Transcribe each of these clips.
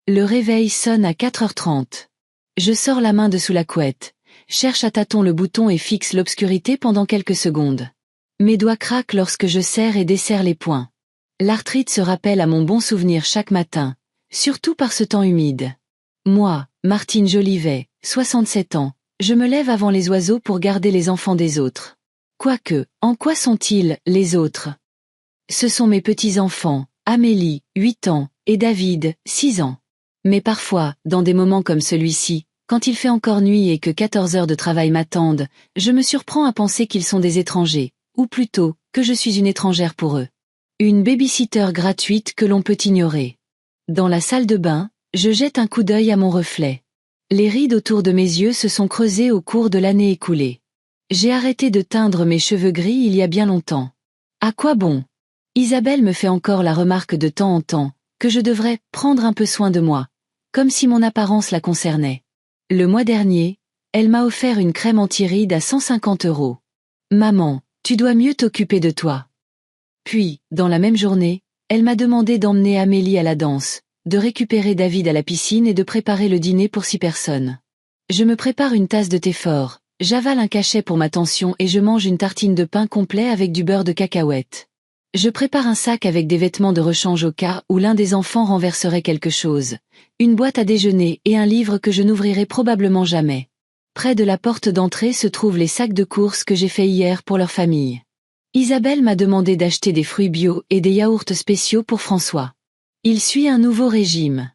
Le réveil sonne à 4h30. Je sors la main de sous la couette, cherche à tâtons le bouton et fixe l'obscurité pendant quelques secondes. Mes doigts craquent lorsque je serre et desserre les poings. L'arthrite se rappelle à mon bon souvenir chaque matin, surtout par ce temps humide. Moi, Martine Jolivet, 67 ans, je me lève avant les oiseaux pour garder les enfants des autres. Quoique, en quoi sont-ils, les autres? Ce sont mes petits-enfants, Amélie, 8 ans, et David, 6 ans. Mais parfois, dans des moments comme celui-ci, quand il fait encore nuit et que 14 heures de travail m'attendent, je me surprends à penser qu'ils sont des étrangers, ou plutôt, que je suis une étrangère pour eux. Une baby-sitter gratuite que l'on peut ignorer. Dans la salle de bain, je jette un coup d'œil à mon reflet. Les rides autour de mes yeux se sont creusées au cours de l'année écoulée. J'ai arrêté de teindre mes cheveux gris il y a bien longtemps. À quoi bon? Isabelle me fait encore la remarque de temps en temps, que je devrais prendre un peu soin de moi, comme si mon apparence la concernait. Le mois dernier, elle m'a offert une crème anti-rides à 150 €. Maman, tu dois mieux t'occuper de toi. Puis, dans la même journée, elle m'a demandé d'emmener Amélie à la danse, de récupérer David à la piscine et de préparer le dîner pour 6 personnes. Je me prépare une tasse de thé fort, j'avale un cachet pour ma tension et je mange une tartine de pain complet avec du beurre de cacahuète. Je prépare un sac avec des vêtements de rechange au cas où l'un des enfants renverserait quelque chose, une boîte à déjeuner et un livre que je n'ouvrirai probablement jamais. Près de la porte d'entrée se trouvent les sacs de courses que j'ai faits hier pour leur famille. Isabelle m'a demandé d'acheter des fruits bio et des yaourts spéciaux pour François. Il suit un nouveau régime.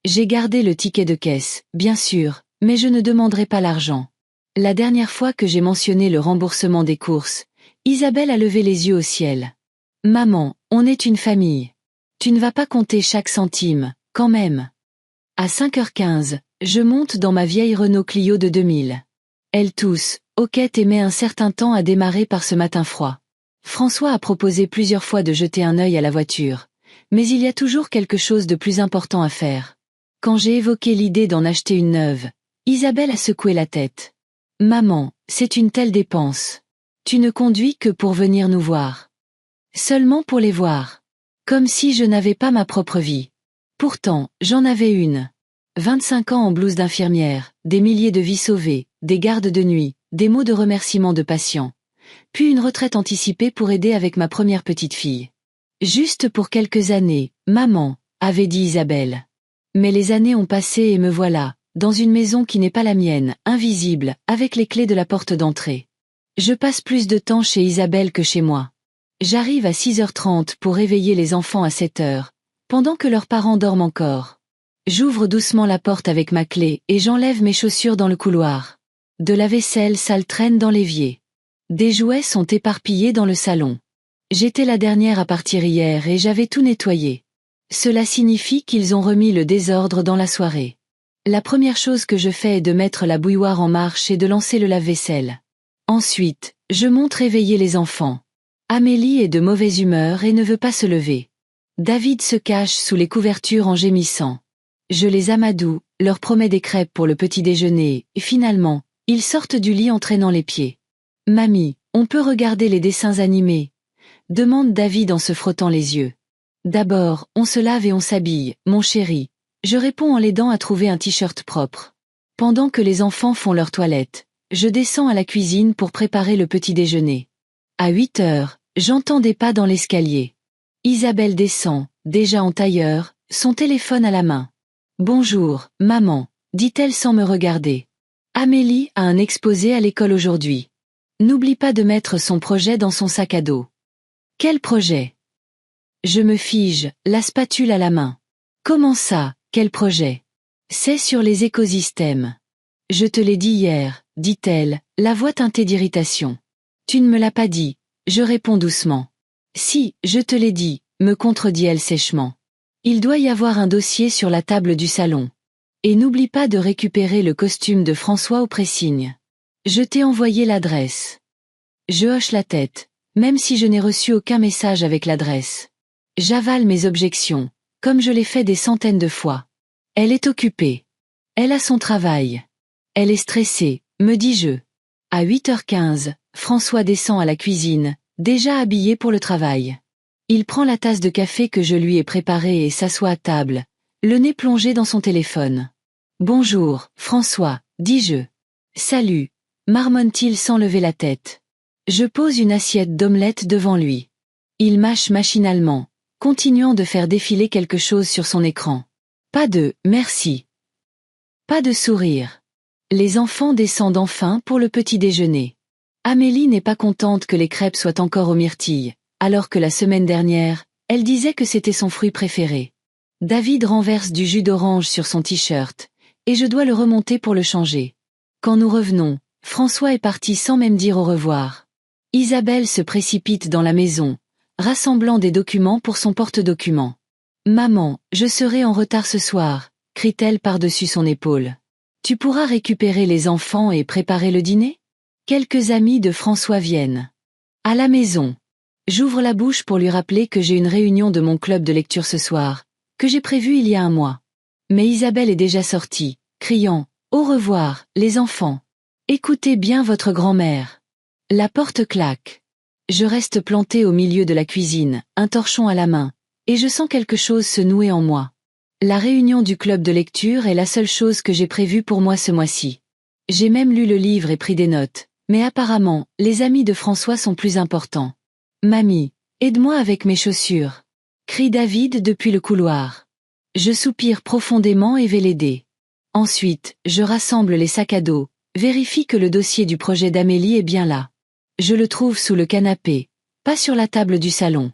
J'ai gardé le ticket de caisse, bien sûr, mais je ne demanderai pas l'argent. La dernière fois que j'ai mentionné le remboursement des courses, Isabelle a levé les yeux au ciel. Maman, on est une famille. Tu ne vas pas compter chaque centime, quand même. À 5h15, je monte dans ma vieille Renault Clio de 2000. Elle tousse, hoquette et met un certain temps à démarrer par ce matin froid. François a proposé plusieurs fois de jeter un œil à la voiture, mais il y a toujours quelque chose de plus important à faire. Quand j'ai évoqué l'idée d'en acheter une neuve, Isabelle a secoué la tête. Maman, c'est une telle dépense. Tu ne conduis que pour venir nous voir. Seulement pour les voir. Comme si je n'avais pas ma propre vie. Pourtant, j'en avais une. 25 ans en blouse d'infirmière, des milliers de vies sauvées, des gardes de nuit, des mots de remerciement de patients. Puis une retraite anticipée pour aider avec ma première petite fille. Juste pour quelques années, maman, avait dit Isabelle. Mais les années ont passé et me voilà, dans une maison qui n'est pas la mienne, invisible, avec les clés de la porte d'entrée. Je passe plus de temps chez Isabelle que chez moi. J'arrive à 6h30 pour réveiller les enfants à 7h, pendant que leurs parents dorment encore. J'ouvre doucement la porte avec ma clé et j'enlève mes chaussures dans le couloir. De la vaisselle sale traîne dans l'évier. Des jouets sont éparpillés dans le salon. J'étais la dernière à partir hier et j'avais tout nettoyé. Cela signifie qu'ils ont remis le désordre dans la soirée. La première chose que je fais est de mettre la bouilloire en marche et de lancer le lave-vaisselle. Ensuite, je monte réveiller les enfants. Amélie est de mauvaise humeur et ne veut pas se lever. David se cache sous les couvertures en gémissant. Je les amadoue, leur promets des crêpes pour le petit déjeuner, et finalement, ils sortent du lit en traînant les pieds. Mamie, on peut regarder les dessins animés? Demande David en se frottant les yeux. D'abord, on se lave et on s'habille, mon chéri. Je réponds en l'aidant à trouver un t-shirt propre. Pendant que les enfants font leur toilette, je descends à la cuisine pour préparer le petit déjeuner. À 8h, j'entends des pas dans l'escalier. Isabelle descend, déjà en tailleur, son téléphone à la main. Bonjour, maman, dit-elle sans me regarder. Amélie a un exposé à l'école aujourd'hui. N'oublie pas de mettre son projet dans son sac à dos. Quel projet? Je me fige, la spatule à la main. Comment ça, quel projet? C'est sur les écosystèmes. Je te l'ai dit hier, dit-elle, la voix teintée d'irritation. Tu ne me l'as pas dit, je réponds doucement. Si, je te l'ai dit, me contredit-elle sèchement. Il doit y avoir un dossier sur la table du salon. Et n'oublie pas de récupérer le costume de François au pressing. Je t'ai envoyé l'adresse. Je hoche la tête, même si je n'ai reçu aucun message avec l'adresse. J'avale mes objections, comme je l'ai fait des centaines de fois. Elle est occupée. Elle a son travail. Elle est stressée, me dis-je. À 8h15, François descend à la cuisine, déjà habillé pour le travail. Il prend la tasse de café que je lui ai préparée et s'assoit à table. le nez plongé dans son téléphone. « Bonjour, François, dis-je. »« Salut », marmonne-t-il sans lever la tête. Je pose une assiette d'omelette devant lui. Il mâche machinalement, continuant de faire défiler quelque chose sur son écran. Pas de « merci ». Pas de sourire. Les enfants descendent enfin pour le petit déjeuner. Amélie n'est pas contente que les crêpes soient encore aux myrtilles, alors que la semaine dernière, elle disait que c'était son fruit préféré. David renverse du jus d'orange sur son t-shirt, et je dois le remonter pour le changer. Quand nous revenons, François est parti sans même dire au revoir. Isabelle se précipite dans la maison, rassemblant des documents pour son porte-documents. « Maman, je serai en retard ce soir », crie-t-elle par-dessus son épaule. « Tu pourras récupérer les enfants et préparer le dîner ? Quelques amis de François viennent. À la maison. J'ouvre la bouche pour lui rappeler que j'ai une réunion de mon club de lecture ce soir, que j'ai prévue il y a un mois. Mais Isabelle est déjà sortie, criant « Au revoir, les enfants. Écoutez bien votre grand-mère. » La porte claque. Je reste plantée au milieu de la cuisine, un torchon à la main, et je sens quelque chose se nouer en moi. La réunion du club de lecture est la seule chose que j'ai prévue pour moi ce mois-ci. J'ai même lu le livre et pris des notes, mais apparemment, les amis de François sont plus importants. « Mamie, aide-moi avec mes chaussures !» crie David depuis le couloir. Je soupire profondément et vais l'aider. Ensuite, je rassemble les sacs à dos, vérifie que le dossier du projet d'Amélie est bien là. Je le trouve sous le canapé, pas sur la table du salon.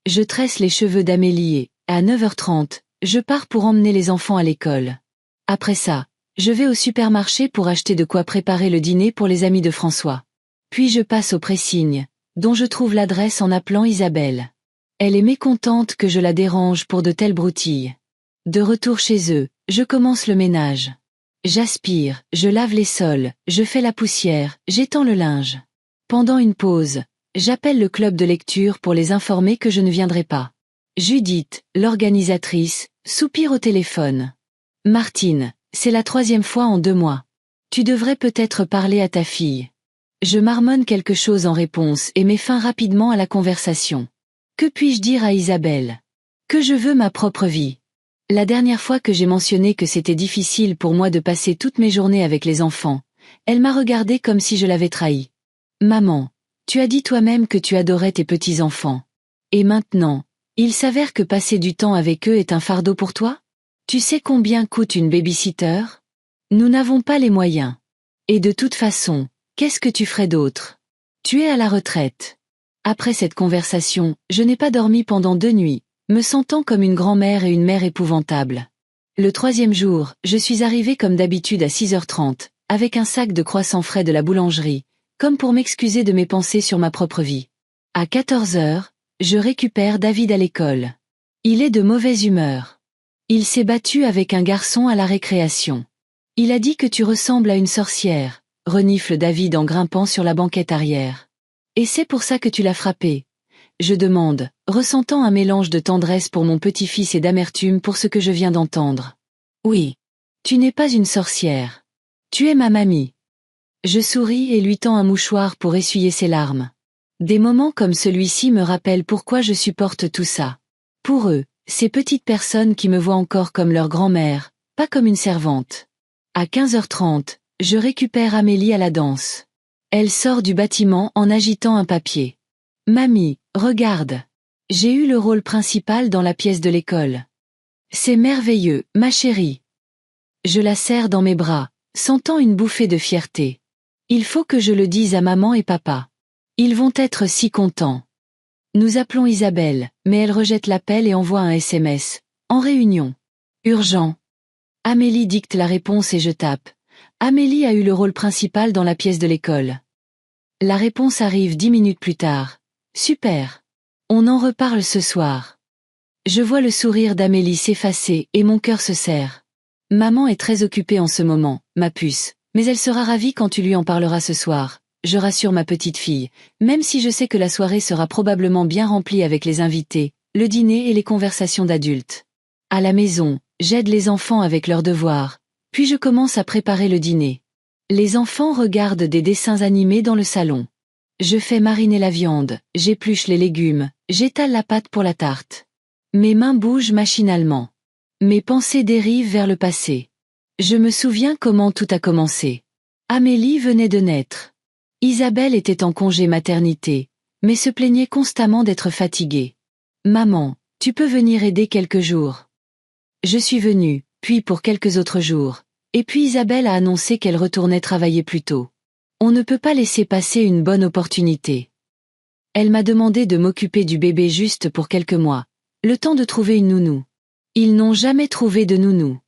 Je tresse les cheveux d'Amélie et, à 9h30, je pars pour emmener les enfants à l'école. Après ça, je vais au supermarché pour acheter de quoi préparer le dîner pour les amis de François. Puis je passe au pressing, dont je trouve l'adresse en appelant Isabelle. Elle est mécontente que je la dérange pour de telles broutilles. De retour chez eux, je commence le ménage. J'aspire, je lave les sols, je fais la poussière, j'étends le linge. Pendant une pause, j'appelle le club de lecture pour les informer que je ne viendrai pas. Judith, l'organisatrice, soupire au téléphone. « Martine, c'est la 3e fois en 2 mois. Tu devrais peut-être parler à ta fille. » Je marmonne quelque chose en réponse et mets fin rapidement à la conversation. Que puis-je dire à Isabelle? Que je veux ma propre vie. La dernière fois que j'ai mentionné que c'était difficile pour moi de passer toutes mes journées avec les enfants, elle m'a regardé comme si je l'avais trahi. « Maman, tu as dit toi-même que tu adorais tes petits-enfants. Et maintenant, il s'avère que passer du temps avec eux est un fardeau pour toi? Tu sais combien coûte une baby-sitter? Nous n'avons pas les moyens. Et de toute façon, qu'est-ce que tu ferais d'autre? Tu es à la retraite. » Après cette conversation, je n'ai pas dormi pendant 2 nuits, me sentant comme une grand-mère et une mère épouvantable. Le 3e jour, je suis arrivée comme d'habitude à 6h30, avec un sac de croissants frais de la boulangerie, comme pour m'excuser de mes pensées sur ma propre vie. À 14h, je récupère David à l'école. Il est de mauvaise humeur. Il s'est battu avec un garçon à la récréation. Il a dit que tu ressembles à une sorcière, renifle David en grimpant sur la banquette arrière. Et c'est pour ça que tu l'as frappé? Je demande, ressentant un mélange de tendresse pour mon petit-fils et d'amertume pour ce que je viens d'entendre. Oui. Tu n'es pas une sorcière. Tu es ma mamie. Je souris et lui tends un mouchoir pour essuyer ses larmes. Des moments comme celui-ci me rappellent pourquoi je supporte tout ça. Pour eux, ces petites personnes qui me voient encore comme leur grand-mère, pas comme une servante. À 15h30, je récupère Amélie à la danse. Elle sort du bâtiment en agitant un papier. « Mamie, regarde. J'ai eu le rôle principal dans la pièce de l'école. C'est merveilleux, ma chérie. » Je la serre dans mes bras, sentant une bouffée de fierté. Il faut que je le dise à maman et papa. Ils vont être si contents. Nous appelons Isabelle, mais elle rejette l'appel et envoie un SMS. En réunion. Urgent. Amélie dicte la réponse et je tape. Amélie a eu le rôle principal dans la pièce de l'école. La réponse arrive 10 minutes plus tard. Super. On en reparle ce soir. Je vois le sourire d'Amélie s'effacer et mon cœur se serre. Maman est très occupée en ce moment, ma puce, mais elle sera ravie quand tu lui en parleras ce soir. Je rassure ma petite fille, même si je sais que la soirée sera probablement bien remplie avec les invités, le dîner et les conversations d'adultes. À la maison, j'aide les enfants avec leurs devoirs, puis je commence à préparer le dîner. Les enfants regardent des dessins animés dans le salon. Je fais mariner la viande, j'épluche les légumes, j'étale la pâte pour la tarte. Mes mains bougent machinalement. Mes pensées dérivent vers le passé. Je me souviens comment tout a commencé. Amélie venait de naître. Isabelle était en congé maternité, mais se plaignait constamment d'être fatiguée. Maman, tu peux venir aider quelques jours. Je suis venue, puis pour quelques autres jours. Et puis Isabelle a annoncé qu'elle retournait travailler plus tôt. On ne peut pas laisser passer une bonne opportunité. Elle m'a demandé de m'occuper du bébé juste pour quelques mois, le temps de trouver une nounou. Ils n'ont jamais trouvé de nounou.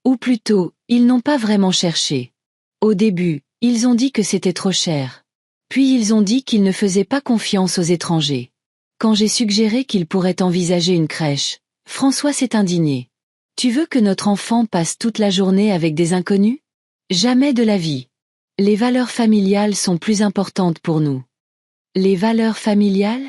Ou plutôt, ils n'ont pas vraiment cherché. Au début, ils ont dit que c'était trop cher. Puis ils ont dit qu'ils ne faisaient pas confiance aux étrangers. Quand j'ai suggéré qu'ils pourraient envisager une crèche, François s'est indigné. Tu veux que notre enfant passe toute la journée avec des inconnus? Jamais de la vie. Les valeurs familiales sont plus importantes pour nous. Les valeurs familiales?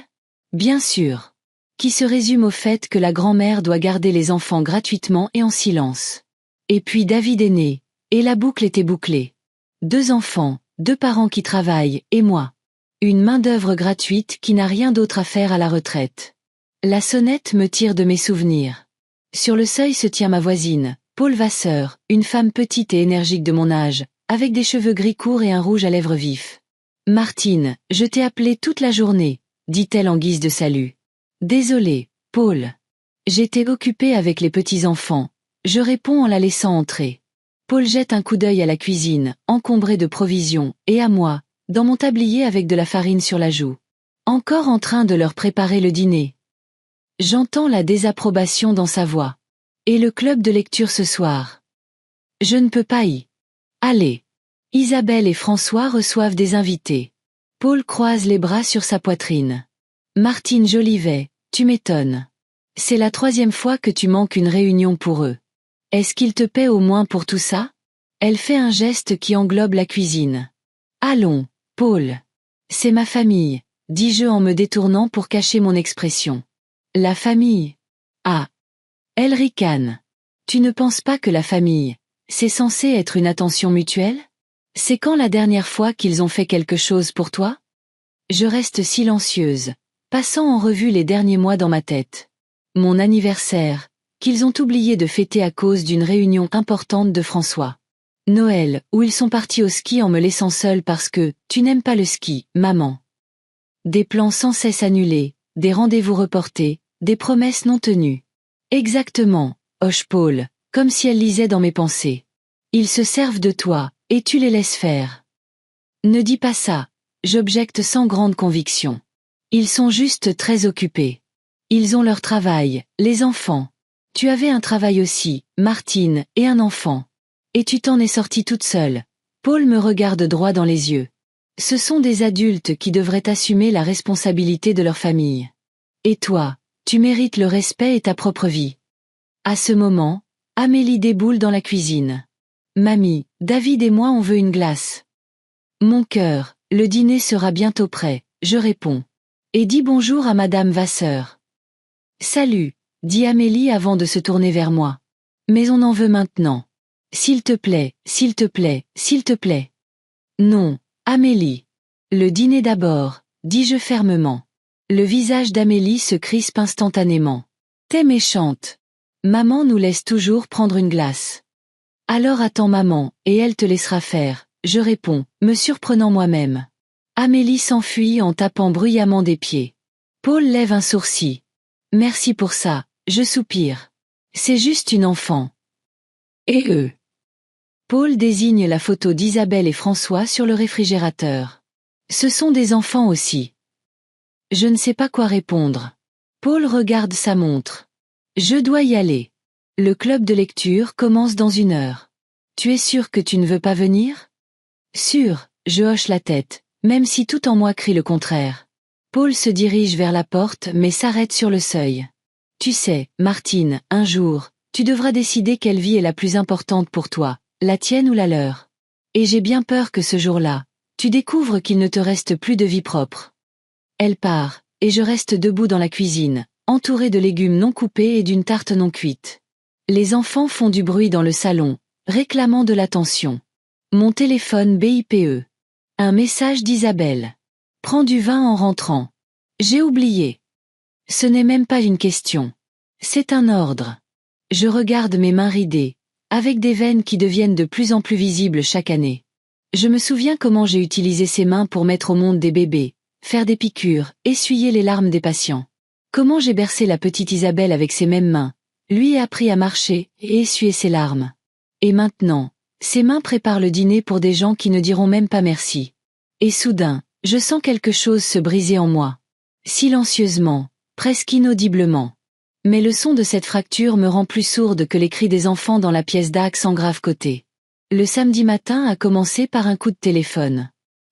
Bien sûr. Qui se résument au fait que la grand-mère doit garder les enfants gratuitement et en silence. Et puis David est né, et la boucle était bouclée. 2 enfants, 2 parents qui travaillent, et moi. Une main-d'œuvre gratuite qui n'a rien d'autre à faire à la retraite. La sonnette me tire de mes souvenirs. Sur le seuil se tient ma voisine, Paul Vasseur, une femme petite et énergique de mon âge, avec des cheveux gris courts et un rouge à lèvres vif. Martine, je t'ai appelée toute la journée, dit-elle en guise de salut. Désolée, Paul. J'étais occupée avec les petits-enfants. Je réponds en la laissant entrer. Paul jette un coup d'œil à la cuisine, encombrée de provisions, et à moi, dans mon tablier avec de la farine sur la joue. Encore en train de leur préparer le dîner. J'entends la désapprobation dans sa voix. Et le club de lecture ce soir? Je ne peux pas y aller. Isabelle et François reçoivent des invités. Paul croise les bras sur sa poitrine. Martine Jolivet, tu m'étonnes. C'est la 3e fois que tu manques une réunion pour eux. Est-ce qu'ils te paient au moins pour tout ça? Elle fait un geste qui englobe la cuisine. Allons, Paul. C'est ma famille, dis-je en me détournant pour cacher mon expression. La famille. Ah. Elle ricane. Tu ne penses pas que la famille, c'est censé être une attention mutuelle? C'est quand la dernière fois qu'ils ont fait quelque chose pour toi? Je reste silencieuse, passant en revue les derniers mois dans ma tête. Mon anniversaire, qu'ils ont oublié de fêter à cause d'une réunion importante de François. Noël, où ils sont partis au ski en me laissant seule parce que, tu n'aimes pas le ski, maman. Des plans sans cesse annulés, des rendez-vous reportés, des promesses non tenues. Exactement, hoche Paul, comme si elle lisait dans mes pensées. Ils se servent de toi, et tu les laisses faire. Ne dis pas ça, j'objecte sans grande conviction. Ils sont juste très occupés. Ils ont leur travail, les enfants. Tu avais un travail aussi, Martine, et un enfant. Et tu t'en es sortie toute seule. Paul me regarde droit dans les yeux. Ce sont des adultes qui devraient assumer la responsabilité de leur famille. Et toi, tu mérites le respect et ta propre vie. À ce moment, Amélie déboule dans la cuisine. Mamie, David et moi on veut une glace. Mon cœur, le dîner sera bientôt prêt, je réponds. Et dis bonjour à Madame Vasseur. Salut, dit Amélie avant de se tourner vers moi. Mais on en veut maintenant. S'il te plaît, s'il te plaît, s'il te plaît. Non, Amélie. Le dîner d'abord, dis-je fermement. Le visage d'Amélie se crispe instantanément. T'es méchante. Maman nous laisse toujours prendre une glace. Alors attends maman, et elle te laissera faire, je réponds, me surprenant moi-même. Amélie s'enfuit en tapant bruyamment des pieds. Paul lève un sourcil. Merci pour ça, je soupire. C'est juste une enfant. Et eux. Paul désigne la photo d'Isabelle et François sur le réfrigérateur. Ce sont des enfants aussi. Je ne sais pas quoi répondre. Paul regarde sa montre. Je dois y aller. Le club de lecture commence dans 1 heure. Tu es sûr que tu ne veux pas venir? Sûr, je hoche la tête, même si tout en moi crie le contraire. Paul se dirige vers la porte mais s'arrête sur le seuil. Tu sais, Martine, un jour, tu devras décider quelle vie est la plus importante pour toi, la tienne ou la leur. Et j'ai bien peur que ce jour-là, tu découvres qu'il ne te reste plus de vie propre. Elle part, et je reste debout dans la cuisine, entourée de légumes non coupés et d'une tarte non cuite. Les enfants font du bruit dans le salon, réclamant de l'attention. Mon téléphone BIPE. Un message d'Isabelle. Prends du vin en rentrant. J'ai oublié. Ce n'est même pas une question. C'est un ordre. Je regarde mes mains ridées, avec des veines qui deviennent de plus en plus visibles chaque année. Je me souviens comment j'ai utilisé ces mains pour mettre au monde des bébés, faire des piqûres, essuyer les larmes des patients. Comment j'ai bercé la petite Isabelle avec ces mêmes mains, lui ai appris à marcher et essuyer ses larmes. Et maintenant, ses mains préparent le dîner pour des gens qui ne diront même pas merci. Et soudain, je sens quelque chose se briser en moi. Silencieusement, presque inaudiblement. Mais le son de cette fracture me rend plus sourde que les cris des enfants dans la pièce d'Axe sans grave côté. Le samedi matin a commencé par un coup de téléphone.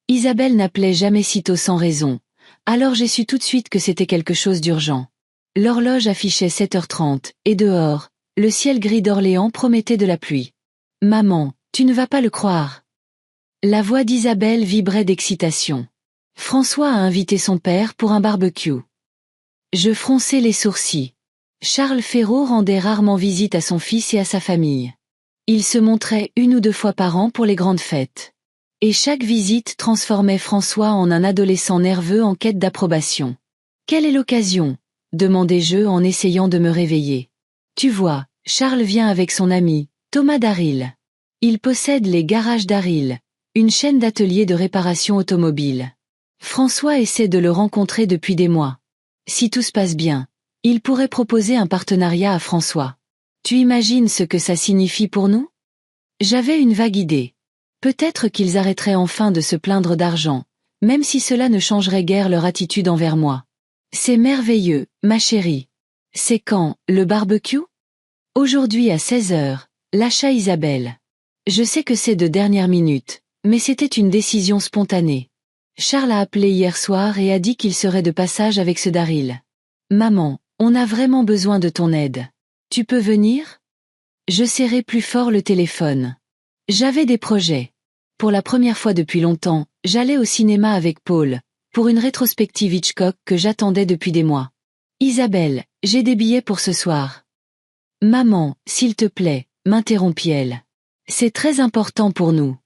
Isabelle n'appelait jamais sitôt sans raison, alors j'ai su tout de suite que c'était quelque chose d'urgent. L'horloge affichait 7h30, et dehors, le ciel gris d'Orléans promettait de la pluie. « Maman, tu ne vas pas le croire. » La voix d'Isabelle vibrait d'excitation. François a invité son père pour un barbecue. Je fronçai les sourcils. Charles Ferraud rendait rarement visite à son fils et à sa famille. Il se montrait 1 ou 2 fois par an pour les grandes fêtes. Et chaque visite transformait François en un adolescent nerveux en quête d'approbation. « Quelle est l'occasion ?» demandai-je en essayant de me réveiller. « Tu vois, Charles vient avec son ami, Thomas Daril. Il possède les garages Daril, une chaîne d'ateliers de réparation automobile. François essaie de le rencontrer depuis des mois. Si tout se passe bien, il pourrait proposer un partenariat à François. Tu imagines ce que ça signifie pour nous ? » J'avais une vague idée. Peut-être qu'ils arrêteraient enfin de se plaindre d'argent, même si cela ne changerait guère leur attitude envers moi. C'est merveilleux, ma chérie. C'est quand, le barbecue ? Aujourd'hui à 16h, lâcha Isabelle. Je sais que c'est de dernière minute, mais c'était une décision spontanée. Charles a appelé hier soir et a dit qu'il serait de passage avec ce Daril. Maman, on a vraiment besoin de ton aide. Tu peux venir ? Je serrai plus fort le téléphone. J'avais des projets. Pour la première fois depuis longtemps, j'allais au cinéma avec Paul, pour une rétrospective Hitchcock que j'attendais depuis des mois. Isabelle, j'ai des billets pour ce soir. Maman, s'il te plaît, m'interrompit-elle. C'est très important pour nous.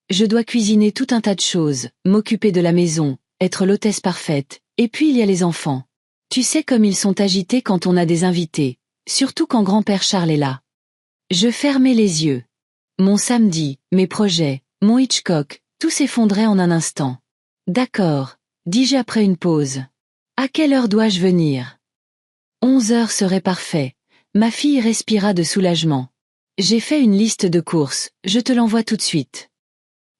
Je dois cuisiner tout un tas de choses, m'occuper de la maison, être l'hôtesse parfaite, et puis il y a les enfants. Tu sais comme ils sont agités quand on a des invités, surtout quand grand-père Charles est là. Je fermai les yeux. Mon samedi, mes projets, mon Hitchcock, tout s'effondrait en un instant. D'accord, dis-je après une pause. À quelle heure dois-je venir ? 11h serait parfait. Ma fille respira de soulagement. J'ai fait une liste de courses, je te l'envoie tout de suite.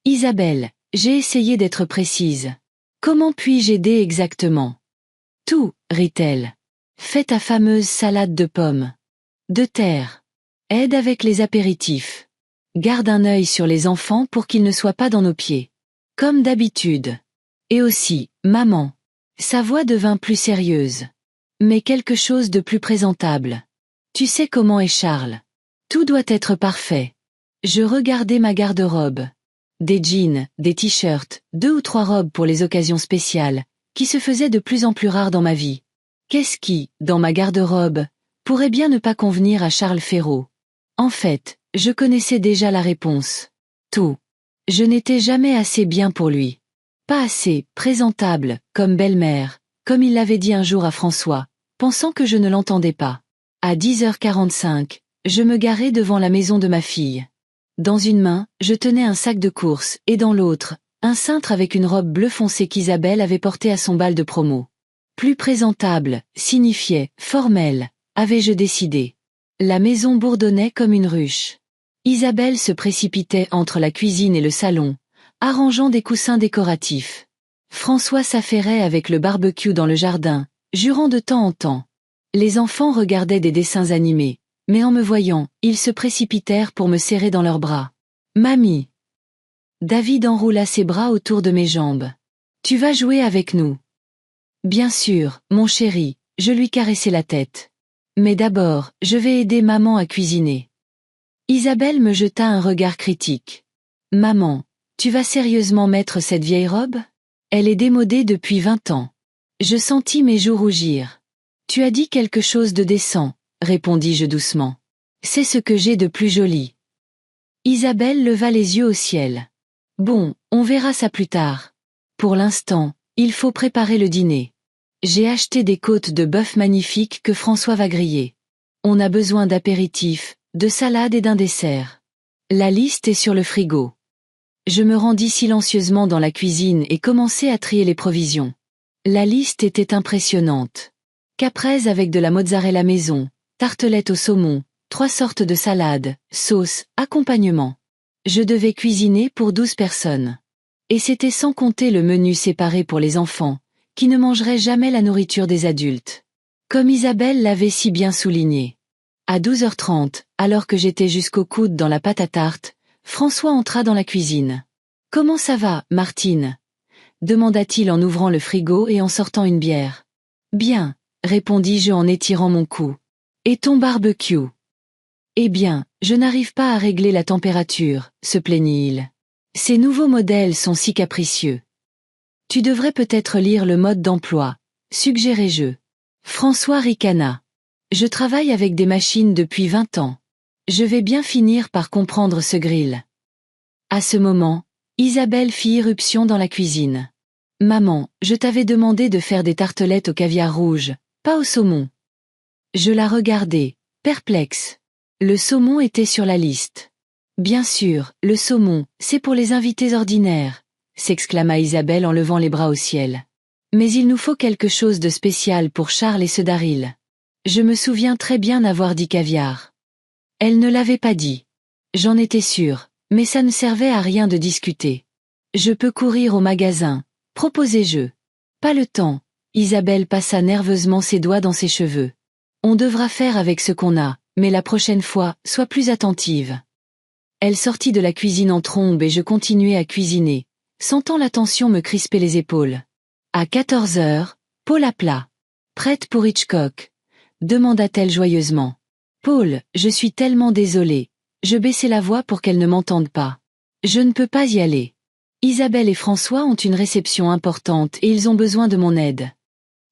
Isabelle, j'ai essayé d'être précise. Comment puis-je aider exactement ? Tout, rit-elle. Fais ta fameuse salade de pommes. De terre. Aide avec les apéritifs. Garde un œil sur les enfants pour qu'ils ne soient pas dans nos pieds. Comme d'habitude. Et aussi, maman. Sa voix devint plus sérieuse. Mais quelque chose de plus présentable. Tu sais comment est Charles. Tout doit être parfait. Je regardais ma garde-robe. Des jeans, des t-shirts, 2 ou 3 robes pour les occasions spéciales, qui se faisaient de plus en plus rares dans ma vie. Qu'est-ce qui, dans ma garde-robe, pourrait bien ne pas convenir à Charles Ferraud ? En fait, je connaissais déjà la réponse. Tout. Je n'étais jamais assez bien pour lui. Pas assez présentable, comme belle-mère, comme il l'avait dit un jour à François, pensant que je ne l'entendais pas. À 10h45, je me garai devant la maison de ma fille. Dans une main, je tenais un sac de courses, et dans l'autre, un cintre avec une robe bleu foncé qu'Isabelle avait portée à son bal de promo. Plus présentable, signifiait, formel, avais-je décidé. La maison bourdonnait comme une ruche. Isabelle se précipitait entre la cuisine et le salon, arrangeant des coussins décoratifs. François s'affairait avec le barbecue dans le jardin, jurant de temps en temps. Les enfants regardaient des dessins animés, mais en me voyant, ils se précipitèrent pour me serrer dans leurs bras. « Mamie !» David enroula ses bras autour de mes jambes. « Tu vas jouer avec nous ?» « Bien sûr, mon chéri, » je lui caressai la tête. « Mais d'abord, je vais aider maman à cuisiner. » Isabelle me jeta un regard critique. « Maman, tu vas sérieusement mettre cette vieille robe ? Elle est démodée depuis 20 ans. » Je sentis mes joues rougir. « Tu as dit quelque chose de décent, » répondis-je doucement. « C'est ce que j'ai de plus joli. » Isabelle leva les yeux au ciel. « Bon, on verra ça plus tard. Pour l'instant, il faut préparer le dîner. J'ai acheté des côtes de bœuf magnifiques que François va griller. On a besoin d'apéritifs, de salade et d'un dessert. La liste est sur le frigo. Je me rendis silencieusement dans la cuisine et commençai à trier les provisions. La liste était impressionnante. Caprese avec de la mozzarella maison, tartelette au saumon, 3 sortes de salades, sauces, accompagnement. Je devais cuisiner pour 12 personnes. Et c'était sans compter le menu séparé pour les enfants, qui ne mangeraient jamais la nourriture des adultes. Comme Isabelle l'avait si bien souligné. À 12h30, alors que j'étais jusqu'au coude dans la pâte à tarte, François entra dans la cuisine. « Comment ça va, Martine ?» demanda-t-il en ouvrant le frigo et en sortant une bière. « Bien, » répondis-je en étirant mon cou. « Et ton barbecue ?» « Eh bien, je n'arrive pas à régler la température, » se plaignit-il. « Ces nouveaux modèles sont si capricieux. »« Tu devrais peut-être lire le mode d'emploi, » suggérai-je. François ricana. « Je travaille avec des machines depuis 20 ans. Je vais bien finir par comprendre ce grill. » À ce moment, Isabelle fit irruption dans la cuisine. « Maman, je t'avais demandé de faire des tartelettes au caviar rouge, pas au saumon. » Je la regardai, perplexe. Le saumon était sur la liste. « Bien sûr, le saumon, c'est pour les invités ordinaires, » s'exclama Isabelle en levant les bras au ciel. « Mais il nous faut quelque chose de spécial pour Charles et ce Daryl. » Je me souviens très bien avoir dit caviar. Elle ne l'avait pas dit. J'en étais sûre, mais ça ne servait à rien de discuter. « Je peux courir au magasin, » proposai-je. « Pas le temps. » Isabelle passa nerveusement ses doigts dans ses cheveux. « On devra faire avec ce qu'on a, mais la prochaine fois, sois plus attentive. » Elle sortit de la cuisine en trombe et je continuai à cuisiner, sentant la tension me crisper les épaules. À 14h, Paul appela. « Prête pour Hitchcock ?» demanda-t-elle joyeusement. « Paul, je suis tellement désolée. » Je baissai la voix pour qu'elle ne m'entende pas. « Je ne peux pas y aller. Isabelle et François ont une réception importante et ils ont besoin de mon aide. »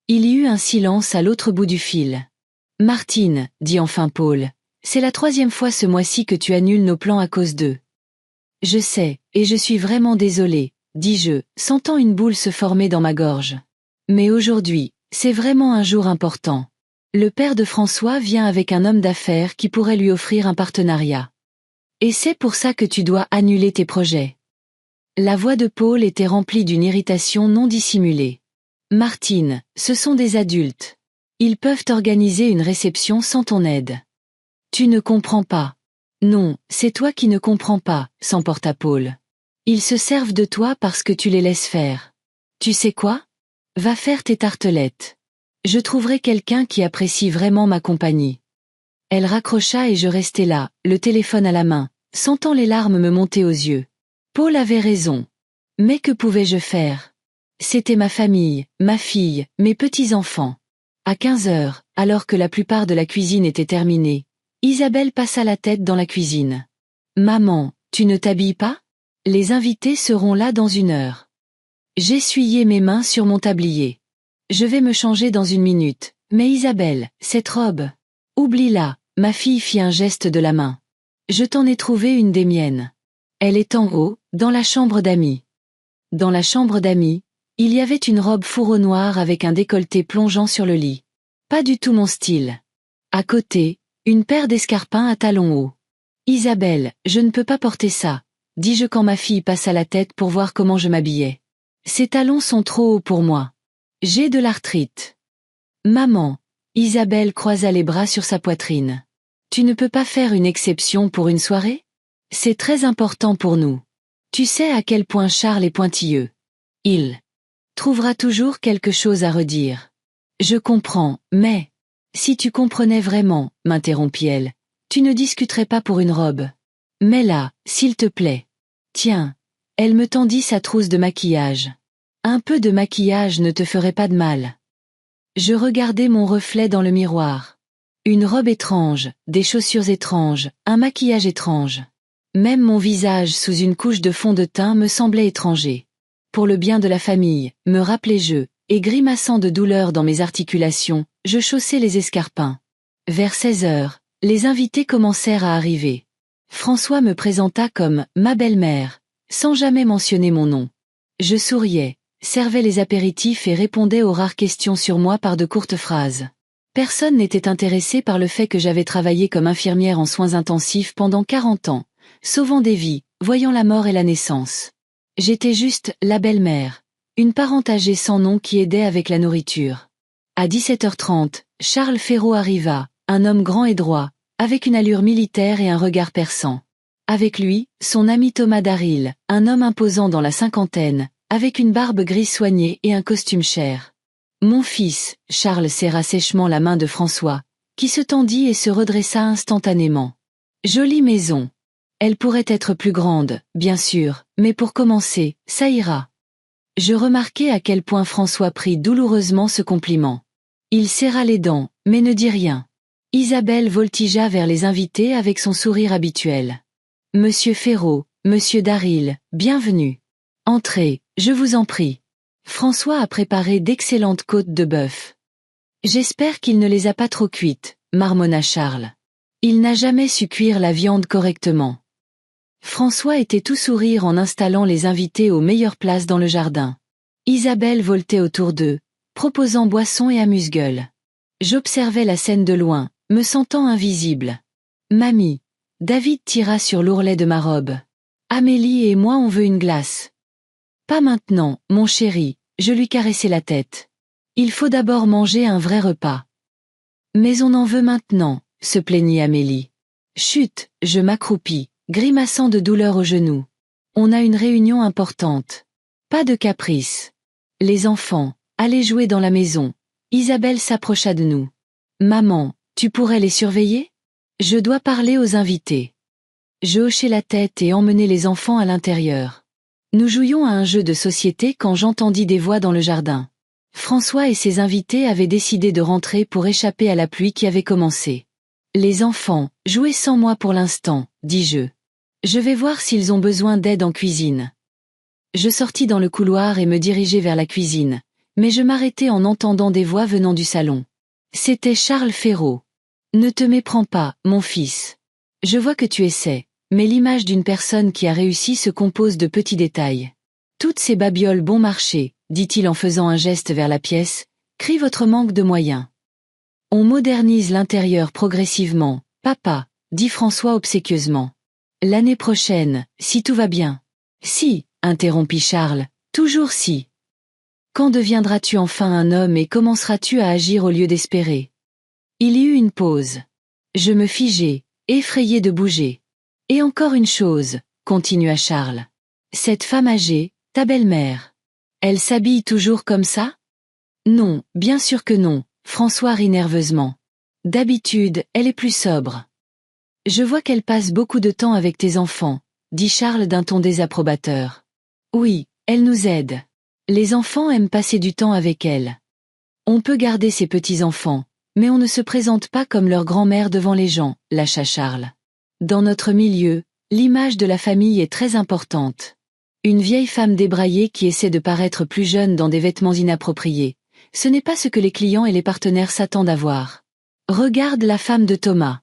Il y eut un silence à l'autre bout du fil. « Martine, » dit enfin Paul, « c'est la 3e fois ce mois-ci que tu annules nos plans à cause d'eux. » « Je sais, et je suis vraiment désolée, » dis-je, sentant une boule se former dans ma gorge. « Mais aujourd'hui, c'est vraiment un jour important. Le père de François vient avec un homme d'affaires qui pourrait lui offrir un partenariat. Et c'est pour ça que tu dois annuler tes projets. » La voix de Paul était remplie d'une irritation non dissimulée. « Martine, ce sont des adultes. Ils peuvent organiser une réception sans ton aide. »« Tu ne comprends pas. »« Non, c'est toi qui ne comprends pas, » s'emporta Paul. « Ils se servent de toi parce que tu les laisses faire. Tu sais quoi? Va faire tes tartelettes. Je trouverai quelqu'un qui apprécie vraiment ma compagnie. » Elle raccrocha et je restai là, le téléphone à la main, sentant les larmes me monter aux yeux. Paul avait raison. Mais que pouvais-je faire? C'était ma famille, ma fille, mes petits-enfants. À 15h, alors que la plupart de la cuisine était terminée, Isabelle passa la tête dans la cuisine. « Maman, tu ne t'habilles pas? Les invités seront là dans 1 heure. » J'essuyai mes mains sur mon tablier. « Je vais me changer dans 1 minute. Mais Isabelle, cette robe... » « Oublie-la, » ma fille fit un geste de la main. « Je t'en ai trouvé une des miennes. Elle est en haut, dans la chambre d'amis. » Dans la chambre d'amis, il y avait une robe fourreau noire avec un décolleté plongeant sur le lit. Pas du tout mon style. À côté, une paire d'escarpins à talons hauts. « Isabelle, je ne peux pas porter ça, » dis-je quand ma fille passa la tête pour voir comment je m'habillais. « Ces talons sont trop hauts pour moi. J'ai de l'arthrite. »« Maman !» Isabelle croisa les bras sur sa poitrine. « Tu ne peux pas faire une exception pour une soirée? C'est très important pour nous. Tu sais à quel point Charles est pointilleux. Il trouvera toujours quelque chose à redire. »« Je comprends, mais... » »« Si tu comprenais vraiment, » m'interrompit-elle, « tu ne discuterais pas pour une robe. Mets-la, s'il te plaît. Tiens. » Elle me tendit sa trousse de maquillage. « Un peu de maquillage ne te ferait pas de mal. » Je regardai mon reflet dans le miroir. Une robe étrange, des chaussures étranges, un maquillage étrange. Même mon visage sous une couche de fond de teint me semblait étranger. Pour le bien de la famille, me rappelai-je, et grimaçant de douleur dans mes articulations, je chaussai les escarpins. Vers 16h, les invités commencèrent à arriver. François me présenta comme « ma belle-mère », sans jamais mentionner mon nom. Je souriais, servais les apéritifs et répondais aux rares questions sur moi par de courtes phrases. Personne n'était intéressé par le fait que j'avais travaillé comme infirmière en soins intensifs pendant 40 ans, sauvant des vies, voyant la mort et la naissance. J'étais juste la belle-mère, une parente âgée sans nom qui aidait avec la nourriture. À 17h30, Charles Ferraud arriva, un homme grand et droit, avec une allure militaire et un regard perçant. Avec lui, son ami Thomas Daryl, un homme imposant dans la cinquantaine, avec une barbe grise soignée et un costume cher. Mon fils, Charles serra sèchement la main de François, qui se tendit et se redressa instantanément. Jolie maison. Elle pourrait être plus grande, bien sûr, mais pour commencer, ça ira. Je remarquai à quel point François prit douloureusement ce compliment. Il serra les dents, mais ne dit rien. Isabelle voltigea vers les invités avec son sourire habituel. Monsieur Ferraud, Monsieur Daryl, bienvenue. Entrez, je vous en prie. François a préparé d'excellentes côtes de bœuf. J'espère qu'il ne les a pas trop cuites, marmonna Charles. Il n'a jamais su cuire la viande correctement. François était tout sourire en installant les invités aux meilleures places dans le jardin. Isabelle voltait autour d'eux, proposant boissons et amuse-gueules. J'observais la scène de loin, me sentant invisible. Mamie. David tira sur l'ourlet de ma robe. Amélie et moi on veut une glace. Pas maintenant, mon chéri, je lui caressai la tête. Il faut d'abord manger un vrai repas. Mais on en veut maintenant, se plaignit Amélie. Chut, je m'accroupis, grimaçant de douleur aux genoux. On a une réunion importante. Pas de caprice. Les enfants, allez jouer dans la maison. Isabelle s'approcha de nous. Maman, tu pourrais les surveiller? Je dois parler aux invités. Je hochai la tête et emmenai les enfants à l'intérieur. Nous jouions à un jeu de société quand j'entendis des voix dans le jardin. François et ses invités avaient décidé de rentrer pour échapper à la pluie qui avait commencé. Les enfants, jouez sans moi pour l'instant, dis-je. Je vais voir s'ils ont besoin d'aide en cuisine. Je sortis dans le couloir et me dirigeai vers la cuisine, mais je m'arrêtai en entendant des voix venant du salon. C'était Charles Ferraud. Ne te méprends pas, mon fils. Je vois que tu essaies, mais l'image d'une personne qui a réussi se compose de petits détails. Toutes ces babioles bon marché, dit-il en faisant un geste vers la pièce, crient votre manque de moyens. On modernise l'intérieur progressivement, papa, dit François obséquieusement. L'année prochaine, si tout va bien. Si, interrompit Charles, toujours si. Quand deviendras-tu enfin un homme et commenceras-tu à agir au lieu d'espérer? Il y eut une pause. Je me figeai, effrayé de bouger. Et encore une chose, continua Charles. Cette femme âgée, ta belle-mère. Elle s'habille toujours comme ça? Non, bien sûr que non, François rit nerveusement. D'habitude, elle est plus sobre. Je vois qu'elle passe beaucoup de temps avec tes enfants, dit Charles d'un ton désapprobateur. Oui, elle nous aide. Les enfants aiment passer du temps avec elle. On peut garder ses petits-enfants, mais on ne se présente pas comme leur grand-mère devant les gens, lâcha Charles. Dans notre milieu, l'image de la famille est très importante. Une vieille femme débraillée qui essaie de paraître plus jeune dans des vêtements inappropriés, ce n'est pas ce que les clients et les partenaires s'attendent à voir. Regarde la femme de Thomas.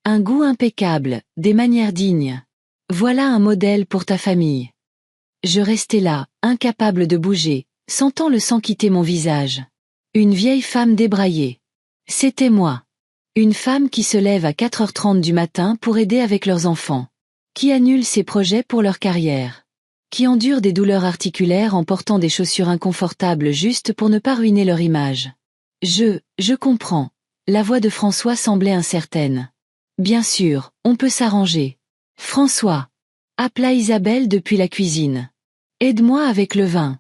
Un goût impeccable, des manières dignes. Voilà un modèle pour ta famille. Je restais là, incapable de bouger, sentant le sang quitter mon visage. Une vieille femme débraillée. C'était moi. Une femme qui se lève à 4h30 du matin pour aider avec leurs enfants. Qui annule ses projets pour leur carrière. Qui endure des douleurs articulaires en portant des chaussures inconfortables juste pour ne pas ruiner leur image. Je comprends. La voix de François semblait incertaine. Bien sûr, on peut s'arranger. François. Appela Isabelle depuis la cuisine. Aide-moi avec le vin.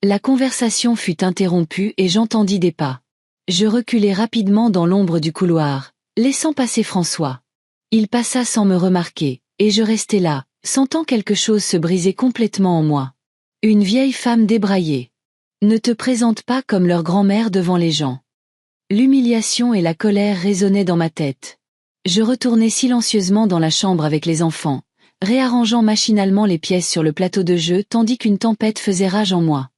La conversation fut interrompue et j'entendis des pas. Je reculai rapidement dans l'ombre du couloir, laissant passer François. Il passa sans me remarquer, et je restai là, sentant quelque chose se briser complètement en moi. Une vieille femme débraillée. Ne te présente pas comme leur grand-mère devant les gens. L'humiliation et la colère résonnaient dans ma tête. Je retournai silencieusement dans la chambre avec les enfants, réarrangeant machinalement les pièces sur le plateau de jeu tandis qu'une tempête faisait rage en moi.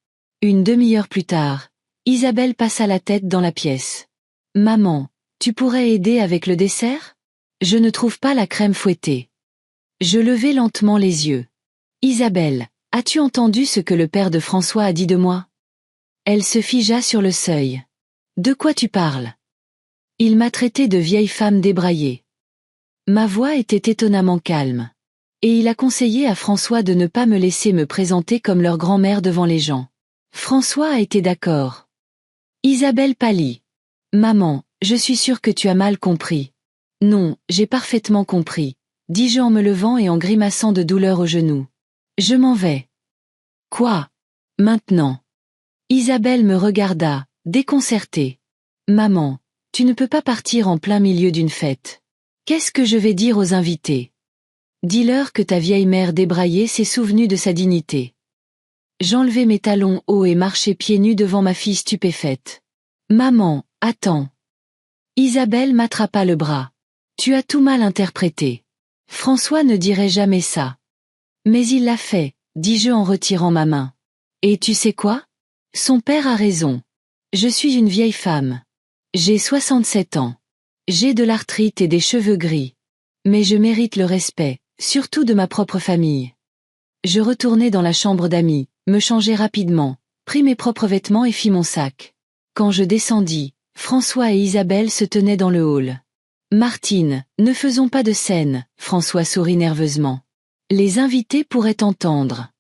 Une demi-heure plus tard, Isabelle passa la tête dans la pièce. Maman, tu pourrais aider avec le dessert? Je ne trouve pas la crème fouettée. Je levai lentement les yeux. Isabelle, as-tu entendu ce que le père de François a dit de moi? Elle se figea sur le seuil. De quoi tu parles? Il m'a traité de vieille femme débraillée. Ma voix était étonnamment calme. Et il a conseillé à François de ne pas me laisser me présenter comme leur grand-mère devant les gens. François a été d'accord. Isabelle pâlit. Maman, je suis sûre que tu as mal compris. Non, j'ai parfaitement compris, dis-je en me levant et en grimaçant de douleur au genou. Je m'en vais. Quoi? Maintenant? Isabelle me regarda, déconcertée. Maman, tu ne peux pas partir en plein milieu d'une fête. Qu'est-ce que je vais dire aux invités? Dis-leur que ta vieille mère débraillée s'est souvenue de sa dignité. J'enlevai mes talons hauts et marchai pieds nus devant ma fille stupéfaite. Maman, attends. Isabelle m'attrapa le bras. Tu as tout mal interprété. François ne dirait jamais ça. Mais il l'a fait, dis-je en retirant ma main. Et tu sais quoi? Son père a raison. Je suis une vieille femme. J'ai 67 ans. J'ai de l'arthrite et des cheveux gris. Mais je mérite le respect, surtout de ma propre famille. Je retournai dans la chambre d'amis, me changeai rapidement, pris mes propres vêtements et fis mon sac. Quand je descendis, François et Isabelle se tenaient dans le hall. Martine, ne faisons pas de scène, François sourit nerveusement. Les invités pourraient t'entendre.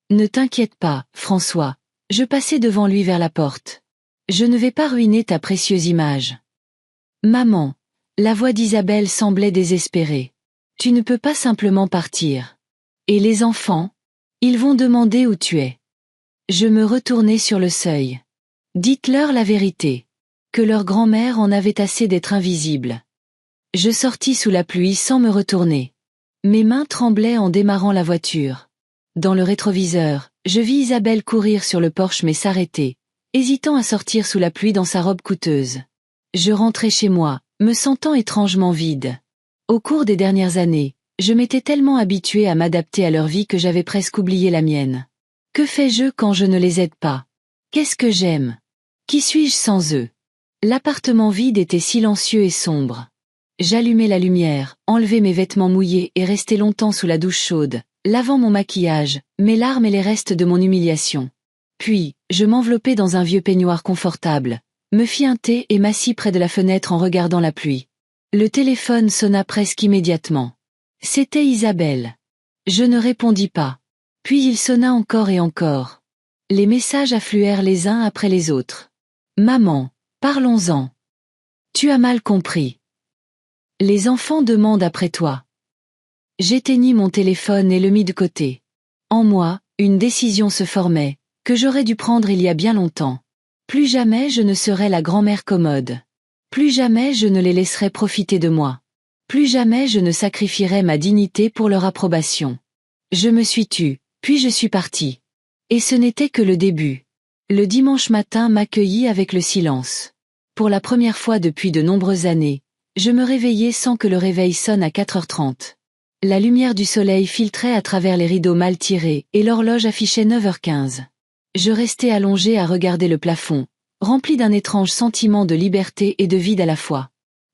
Ne t'inquiète pas, François, je passai devant lui vers la porte. Je ne vais pas ruiner ta précieuse image. Maman, la voix d'Isabelle semblait désespérée. Tu ne peux pas simplement partir. Et les enfants? Ils vont demander où tu es. Je me retournai sur le seuil. Dites-leur la vérité. Que leur grand-mère en avait assez d'être invisible. Je sortis sous la pluie sans me retourner. Mes mains tremblaient en démarrant la voiture. Dans le rétroviseur, je vis Isabelle courir sur le porche mais s'arrêter, hésitant à sortir sous la pluie dans sa robe coûteuse. Je rentrai chez moi, me sentant étrangement vide. Au cours des dernières années, je m'étais tellement habituée à m'adapter à leur vie que j'avais presque oublié la mienne. Que fais-je quand je ne les aide pas? Qu'est-ce que j'aime? Qui suis-je sans eux? L'appartement vide était silencieux et sombre. J'allumai la lumière, enlevai mes vêtements mouillés et restai longtemps sous la douche chaude, lavant mon maquillage, mes larmes et les restes de mon humiliation. Puis, je m'enveloppai dans un vieux peignoir confortable, me fis un thé et m'assis près de la fenêtre en regardant la pluie. Le téléphone sonna presque immédiatement. C'était Isabelle. Je ne répondis pas. Puis il sonna encore et encore. Les messages affluèrent les uns après les autres. Maman, parlons-en. Tu as mal compris. Les enfants demandent après toi. J'éteignis mon téléphone et le mis de côté. En moi, une décision se formait, que j'aurais dû prendre il y a bien longtemps. Plus jamais je ne serai la grand-mère commode. Plus jamais je ne les laisserai profiter de moi. Plus jamais je ne sacrifierai ma dignité pour leur approbation. Je me suis tue, puis je suis partie. Et ce n'était que le début. Le dimanche matin m'accueillit avec le silence. Pour la première fois depuis de nombreuses années, je me réveillai sans que le réveil sonne à 4h30. La lumière du soleil filtrait à travers les rideaux mal tirés et l'horloge affichait 9h15. Je restai allongé à regarder le plafond, rempli d'un étrange sentiment de liberté et de vide à la fois.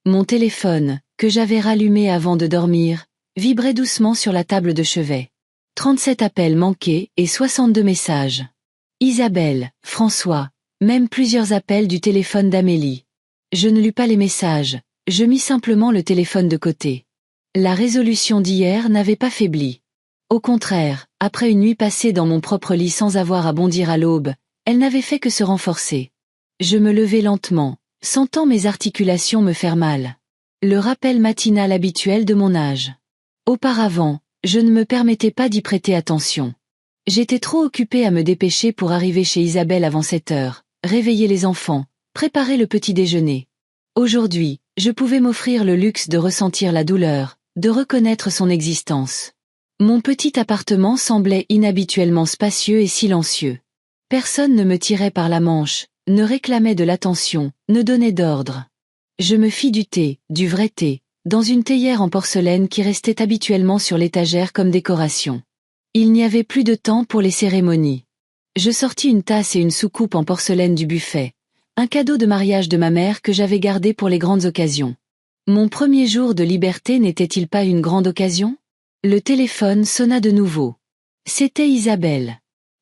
Mon téléphone, que j'avais rallumé avant de dormir, vibrait doucement sur la table de chevet. 37 appels manqués et 62 messages. Isabelle, François, même plusieurs appels du téléphone d'Amélie. Je ne lus pas les messages, je mis simplement le téléphone de côté. La résolution d'hier n'avait pas faibli. Au contraire, après une nuit passée dans mon propre lit sans avoir à bondir à l'aube, elle n'avait fait que se renforcer. Je me levai lentement, sentant mes articulations me faire mal. Le rappel matinal habituel de mon âge. Auparavant, je ne me permettais pas d'y prêter attention. J'étais trop occupée à me dépêcher pour arriver chez Isabelle avant 7h, réveiller les enfants, préparer le petit déjeuner. Aujourd'hui, je pouvais m'offrir le luxe de ressentir la douleur, de reconnaître son existence. Mon petit appartement semblait inhabituellement spacieux et silencieux. Personne ne me tirait par la manche, ne réclamait de l'attention, ne donnait d'ordre. Je me fis du thé, du vrai thé, dans une théière en porcelaine qui restait habituellement sur l'étagère comme décoration. Il n'y avait plus de temps pour les cérémonies. Je sortis une tasse et une soucoupe en porcelaine du buffet, un cadeau de mariage de ma mère que j'avais gardé pour les grandes occasions. Mon premier jour de liberté n'était-il pas une grande occasion? Le téléphone sonna de nouveau. C'était Isabelle.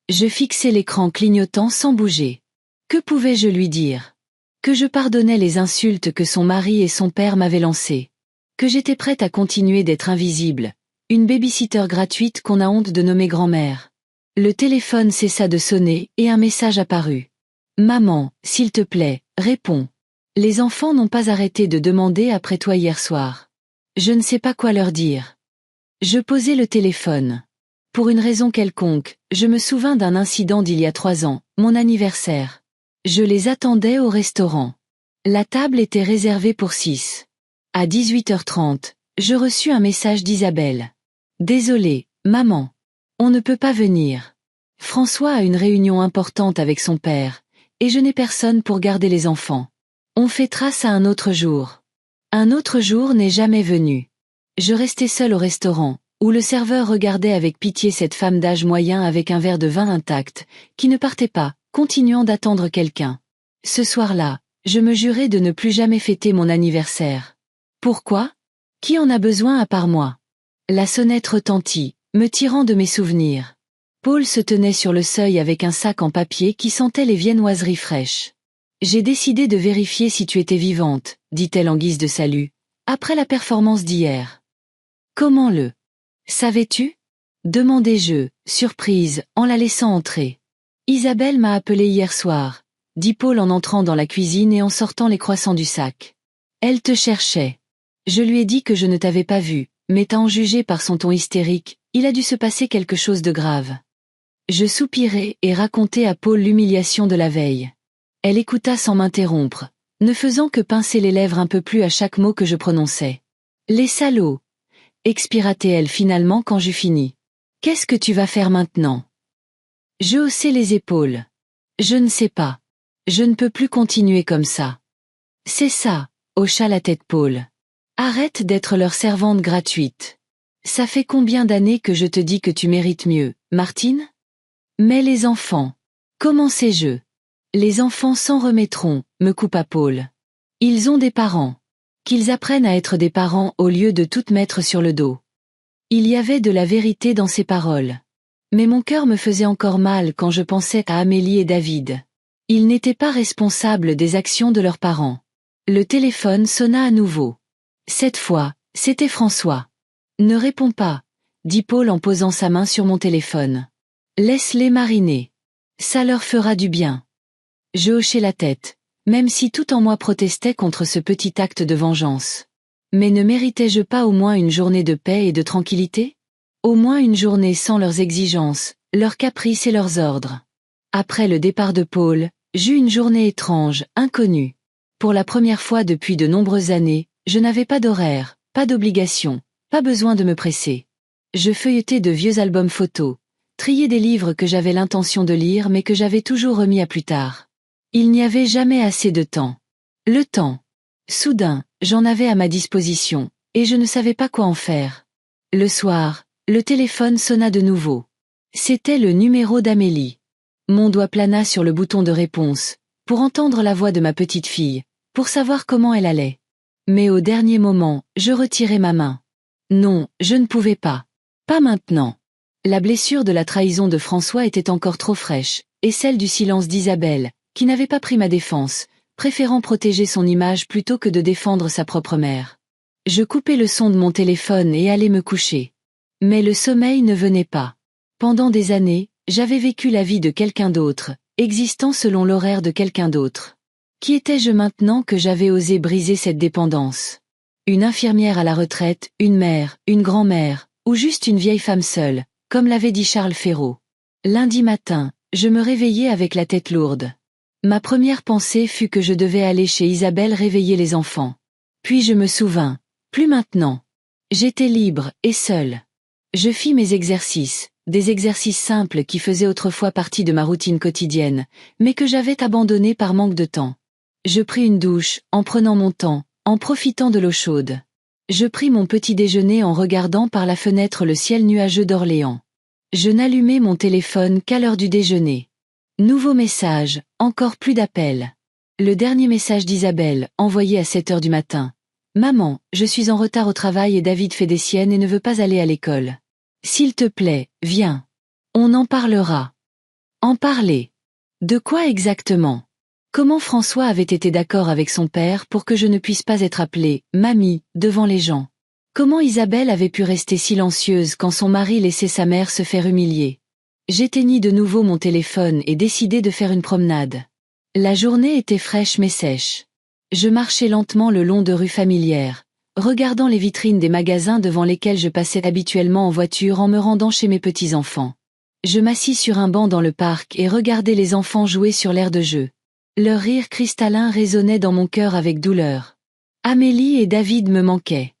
Je fixai l'écran clignotant sans bouger. Que pouvais-je lui dire? Que je pardonnais les insultes que son mari et son père m'avaient lancées. Que j'étais prête à continuer d'être invisible, une babysitter gratuite qu'on a honte de nommer grand-mère. Le téléphone cessa de sonner et un message apparut. Maman, s'il te plaît, réponds. Les enfants n'ont pas arrêté de demander après toi hier soir. Je ne sais pas quoi leur dire. Je posai le téléphone. Pour une raison quelconque, je me souvins d'un incident d'il y a 3 ans, mon anniversaire. Je les attendais au restaurant. La table était réservée pour 6. À 18h30, je reçus un message d'Isabelle. Désolée, maman. On ne peut pas venir. François a une réunion importante avec son père, et je n'ai personne pour garder les enfants. On fêtera ça un autre jour. Un autre jour n'est jamais venu. Je restai seule au restaurant, où le serveur regardait avec pitié cette femme d'âge moyen avec un verre de vin intact, qui ne partait pas, continuant d'attendre quelqu'un. Ce soir-là, je me jurai de ne plus jamais fêter mon anniversaire. Pourquoi? Qui en a besoin à part moi? La sonnette retentit, me tirant de mes souvenirs. Paul se tenait sur le seuil avec un sac en papier qui sentait les viennoiseries fraîches. J'ai décidé de vérifier si tu étais vivante, dit-elle en guise de salut, après la performance d'hier. Comment le savais-tu? Demandai-je, surprise, en la laissant entrer. Isabelle m'a appelé hier soir, dit Paul en entrant dans la cuisine et en sortant les croissants du sac. Elle te cherchait. Je lui ai dit que je ne t'avais pas vu, mais en juger par son ton hystérique, il a dû se passer quelque chose de grave. Je soupirai et racontai à Paul l'humiliation de la veille. Elle écouta sans m'interrompre, ne faisant que pincer les lèvres un peu plus à chaque mot que je prononçais. Les salauds! Expira-t-elle finalement quand j'eus fini. Qu'est-ce que tu vas faire maintenant? Je haussai les épaules. Je ne sais pas. Je ne peux plus continuer comme ça. C'est ça, hocha la tête Paul. Arrête d'être leur servante gratuite. Ça fait combien d'années que je te dis que tu mérites mieux, Martine? Mais les enfants. Comment sais-je? Les enfants s'en remettront, me coupa Paul. Ils ont des parents. Qu'ils apprennent à être des parents au lieu de tout mettre sur le dos. Il y avait de la vérité dans ces paroles. Mais mon cœur me faisait encore mal quand je pensais à Amélie et David. Ils n'étaient pas responsables des actions de leurs parents. Le téléphone sonna à nouveau. Cette fois, c'était François. Ne réponds pas, dit Paul en posant sa main sur mon téléphone. Laisse-les mariner. Ça leur fera du bien. Je hochai la tête, même si tout en moi protestait contre ce petit acte de vengeance. Mais ne méritais-je pas au moins une journée de paix et de tranquillité? Au moins une journée sans leurs exigences, leurs caprices et leurs ordres. Après le départ de Paul, j'eus une journée étrange, inconnue. Pour la première fois depuis de nombreuses années, je n'avais pas d'horaire, pas d'obligation, pas besoin de me presser. Je feuilletais de vieux albums photos, triais des livres que j'avais l'intention de lire mais que j'avais toujours remis à plus tard. Il n'y avait jamais assez de temps. Le temps. Soudain, j'en avais à ma disposition, et je ne savais pas quoi en faire. Le soir, le téléphone sonna de nouveau. C'était le numéro d'Amélie. Mon doigt plana sur le bouton de réponse, pour entendre la voix de ma petite fille, pour savoir comment elle allait. Mais au dernier moment, je retirai ma main. Non, je ne pouvais pas. Pas maintenant. La blessure de la trahison de François était encore trop fraîche, et celle du silence d'Isabelle, qui n'avait pas pris ma défense, préférant protéger son image plutôt que de défendre sa propre mère. Je coupai le son de mon téléphone et allai me coucher. Mais le sommeil ne venait pas. Pendant des années, j'avais vécu la vie de quelqu'un d'autre, existant selon l'horaire de quelqu'un d'autre. Qui étais-je maintenant que j'avais osé briser cette dépendance? Une infirmière à la retraite, une mère, une grand-mère, ou juste une vieille femme seule, comme l'avait dit Charles Ferraud. Lundi matin, je me réveillai avec la tête lourde. Ma première pensée fut que je devais aller chez Isabelle réveiller les enfants. Puis je me souvins, plus maintenant. J'étais libre et seule. Je fis mes exercices, des exercices simples qui faisaient autrefois partie de ma routine quotidienne, mais que j'avais abandonnés par manque de temps. Je pris une douche, en prenant mon temps, en profitant de l'eau chaude. Je pris mon petit déjeuner en regardant par la fenêtre le ciel nuageux d'Orléans. Je n'allumai mon téléphone qu'à l'heure du déjeuner. Nouveau message, encore plus d'appels. Le dernier message d'Isabelle, envoyé à 7 heures du matin. Maman, je suis en retard au travail et David fait des siennes et ne veut pas aller à l'école. S'il te plaît, viens. On en parlera. En parler. De quoi exactement? Comment François avait été d'accord avec son père pour que je ne puisse pas être appelée « mamie » devant les gens. Comment Isabelle avait pu rester silencieuse quand son mari laissait sa mère se faire humilier. J'éteignis de nouveau mon téléphone et décidai de faire une promenade. La journée était fraîche mais sèche. Je marchais lentement le long de rues familières, regardant les vitrines des magasins devant lesquels je passais habituellement en voiture en me rendant chez mes petits-enfants. Je m'assis sur un banc dans le parc et regardais les enfants jouer sur l'aire de jeu. Leur rire cristallin résonnait dans mon cœur avec douleur. Amélie et David me manquaient.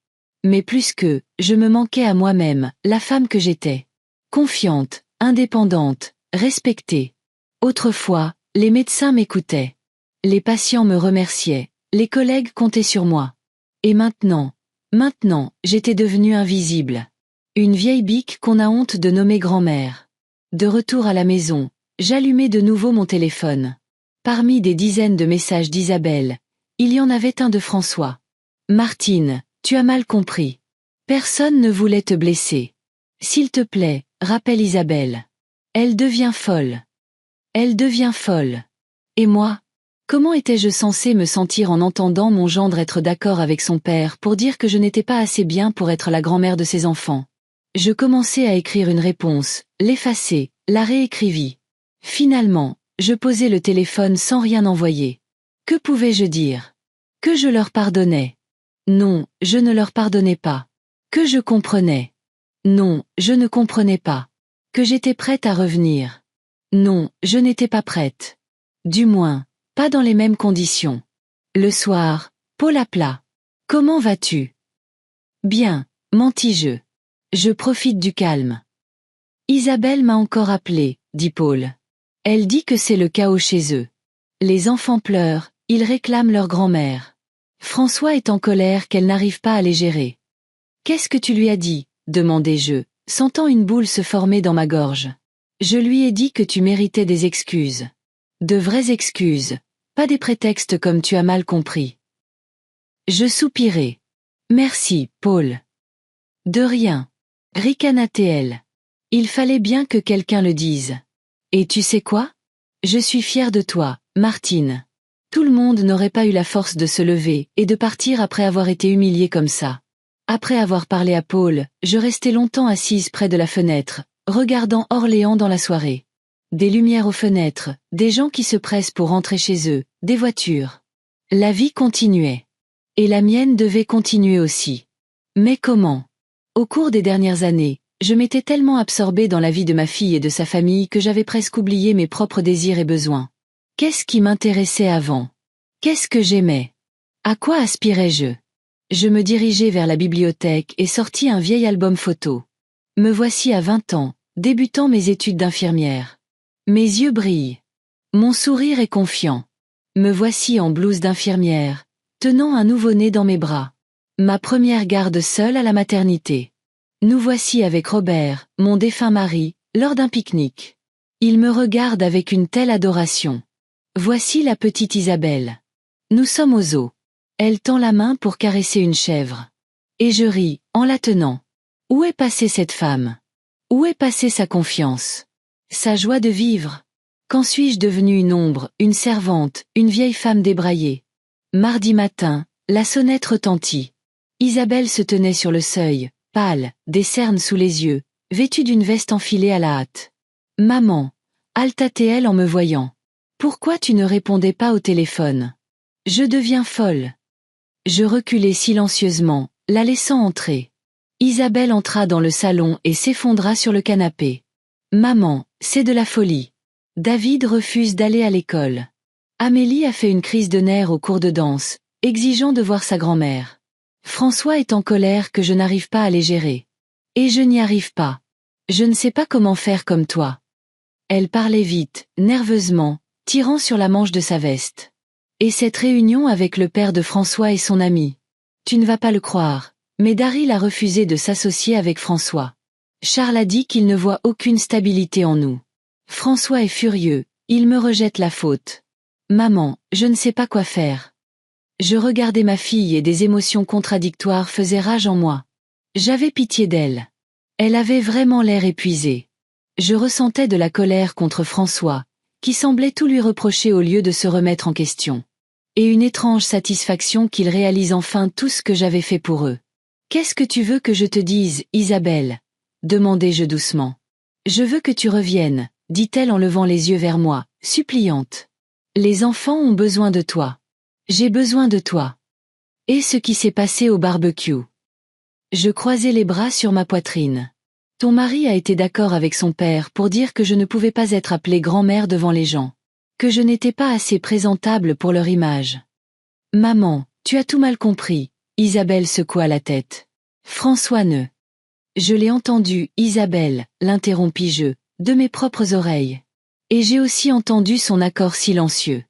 Mais plus qu'eux, je me manquais à moi-même, la femme que j'étais. Confiante, indépendante, respectée. Autrefois, les médecins m'écoutaient. Les patients me remerciaient, les collègues comptaient sur moi. Et maintenant, j'étais devenue invisible. Une vieille bique qu'on a honte de nommer grand-mère. De retour à la maison, j'allumai de nouveau mon téléphone. Parmi des dizaines de messages d'Isabelle, il y en avait un de François. « Martine, tu as mal compris. Personne ne voulait te blesser. S'il te plaît, rappelle Isabelle. Elle devient folle. Elle devient folle. » Et moi? Comment étais-je censée me sentir en entendant mon gendre être d'accord avec son père pour dire que je n'étais pas assez bien pour être la grand-mère de ses enfants? Je commençai à écrire une réponse, l'effacer, la réécrivis. Finalement, je posai le téléphone sans rien envoyer. Que pouvais-je dire? Que je leur pardonnais? Non, je ne leur pardonnais pas. Que je comprenais? Non, je ne comprenais pas. Que j'étais prête à revenir? Non, je n'étais pas prête. Du moins, pas dans les mêmes conditions. Le soir, Paul appela. « Comment vas-tu? » « Bien, mentis-je. Je profite du calme. »« Isabelle m'a encore appelé, » dit Paul. « Elle dit que c'est le chaos chez eux. Les enfants pleurent, ils réclament leur grand-mère. François est en colère qu'elle n'arrive pas à les gérer. »« Qu'est-ce que tu lui as dit ?» demandai-je, sentant une boule se former dans ma gorge. « Je lui ai dit que tu méritais des excuses. De vraies excuses, pas des prétextes comme tu as mal compris. » Je soupirai. « Merci, Paul. »« De rien. » ricana-t-elle. Il fallait bien que quelqu'un le dise. Et tu sais quoi? Je suis fière de toi, Martine. Tout le monde n'aurait pas eu la force de se lever et de partir après avoir été humilié comme ça. Après avoir parlé à Paul, je restai longtemps assise près de la fenêtre, regardant Orléans dans la soirée. Des lumières aux fenêtres, des gens qui se pressent pour rentrer chez eux, des voitures. La vie continuait. Et la mienne devait continuer aussi. Mais comment? Au cours des dernières années, je m'étais tellement absorbée dans la vie de ma fille et de sa famille que j'avais presque oublié mes propres désirs et besoins. Qu'est-ce qui m'intéressait avant? Qu'est-ce que j'aimais? À quoi aspirais-je? Je me dirigeai vers la bibliothèque et sortis un vieil album photo. Me voici à 20 ans, débutant mes études d'infirmière. Mes yeux brillent. Mon sourire est confiant. Me voici en blouse d'infirmière, tenant un nouveau-né dans mes bras. Ma première garde seule à la maternité. Nous voici avec Robert, mon défunt mari, lors d'un pique-nique. Il me regarde avec une telle adoration. Voici la petite Isabelle. Nous sommes aux eaux. Elle tend la main pour caresser une chèvre. Et je ris, en la tenant. Où est passée cette femme? Où est passée sa confiance? Sa joie de vivre? Quand suis-je devenue une ombre, une servante, une vieille femme débraillée? Mardi matin, la sonnette retentit. Isabelle se tenait sur le seuil, pâle, des cernes sous les yeux, vêtue d'une veste enfilée à la hâte. « Maman » halta-t-elle en me voyant. « Pourquoi tu ne répondais pas au téléphone? Je deviens folle. » Je reculai silencieusement, la laissant entrer. Isabelle entra dans le salon et s'effondra sur le canapé. « Maman, c'est de la folie. David refuse d'aller à l'école. Amélie a fait une crise de nerfs au cours de danse, exigeant de voir sa grand-mère. François est en colère que je n'arrive pas à les gérer. Et je n'y arrive pas. Je ne sais pas comment faire comme toi. » Elle parlait vite, nerveusement, tirant sur la manche de sa veste. « Et cette réunion avec le père de François et son ami? Tu ne vas pas le croire, mais Daryl a refusé de s'associer avec François. Charles a dit qu'il ne voit aucune stabilité en nous. François est furieux, il me rejette la faute. Maman, je ne sais pas quoi faire. » Je regardais ma fille et des émotions contradictoires faisaient rage en moi. J'avais pitié d'elle. Elle avait vraiment l'air épuisée. Je ressentais de la colère contre François, qui semblait tout lui reprocher au lieu de se remettre en question. Et une étrange satisfaction qu'ils réalisent enfin tout ce que j'avais fait pour eux. « Qu'est-ce que tu veux que je te dise, Isabelle ?» demandai-je doucement. « Je veux que tu reviennes, » dit-elle en levant les yeux vers moi, suppliante. « Les enfants ont besoin de toi. J'ai besoin de toi. » Et ce qui s'est passé au barbecue. Je croisai les bras sur ma poitrine. Ton mari a été d'accord avec son père pour dire que je ne pouvais pas être appelée grand-mère devant les gens. Que je n'étais pas assez présentable pour leur image. Maman, tu as tout mal compris, Isabelle secoua la tête. François ne. Je l'ai entendu, Isabelle, l'interrompis-je, de mes propres oreilles. Et j'ai aussi entendu son accord silencieux.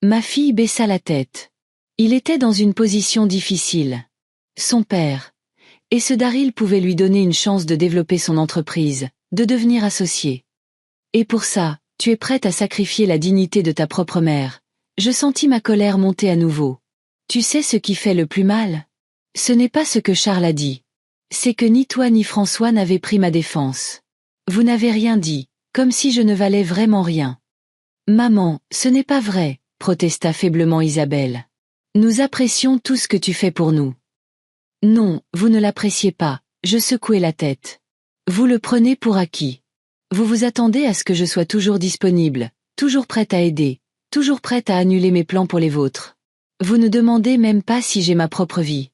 Ma fille baissa la tête. Il était dans une position difficile. Son père. Et ce Daryl pouvait lui donner une chance de développer son entreprise, de devenir associé. Et pour ça, tu es prête à sacrifier la dignité de ta propre mère. Je sentis ma colère monter à nouveau. Tu sais ce qui fait le plus mal? Ce n'est pas ce que Charles a dit. C'est que ni toi ni François n'avez pris ma défense. Vous n'avez rien dit, comme si je ne valais vraiment rien. Maman, ce n'est pas vrai, protesta faiblement Isabelle. Nous apprécions tout ce que tu fais pour nous. Non, vous ne l'appréciez pas, je secouai la tête. Vous le prenez pour acquis. Vous vous attendez à ce que je sois toujours disponible, toujours prête à aider, toujours prête à annuler mes plans pour les vôtres. Vous ne demandez même pas si j'ai ma propre vie.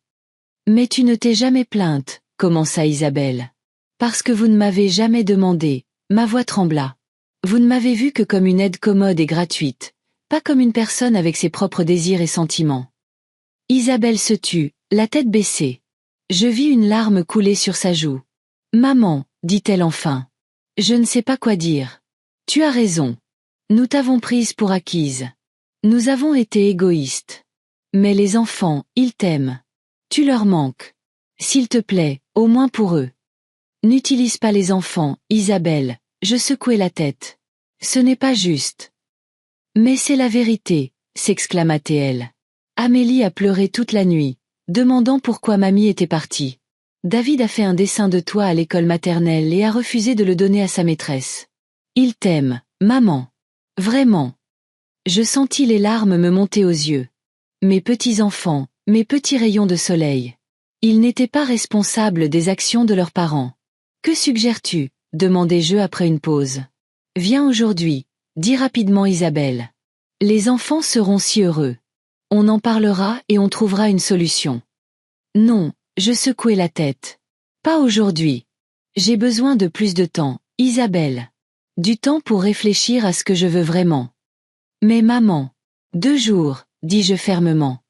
Mais tu ne t'es jamais plainte, commença Isabelle. Parce que vous ne m'avez jamais demandé, ma voix trembla. Vous ne m'avez vue que comme une aide commode et gratuite, pas comme une personne avec ses propres désirs et sentiments. Isabelle se tut, la tête baissée. Je vis une larme couler sur sa joue. Maman, dit-elle enfin. Je ne sais pas quoi dire. Tu as raison. Nous t'avons prise pour acquise. Nous avons été égoïstes. Mais les enfants, ils t'aiment. Tu leur manques. S'il te plaît, au moins pour eux. N'utilise pas les enfants, Isabelle, je secouai la tête. Ce n'est pas juste. Mais c'est la vérité, s'exclama-t-elle. Amélie a pleuré toute la nuit, demandant pourquoi mamie était partie. David a fait un dessin de toi à l'école maternelle et a refusé de le donner à sa maîtresse. Il t'aime, maman. Vraiment. Je sentis les larmes me monter aux yeux. Mes petits-enfants, mes petits rayons de soleil. Ils n'étaient pas responsables des actions de leurs parents. Que suggères-tu? Demandai-je après une pause. Viens aujourd'hui, dit rapidement Isabelle. Les enfants seront si heureux. On en parlera et on trouvera une solution. Non. Je secouai la tête. Pas aujourd'hui. J'ai besoin de plus de temps, Isabelle. Du temps pour réfléchir à ce que je veux vraiment. Mais maman. 2 jours, dis-je fermement.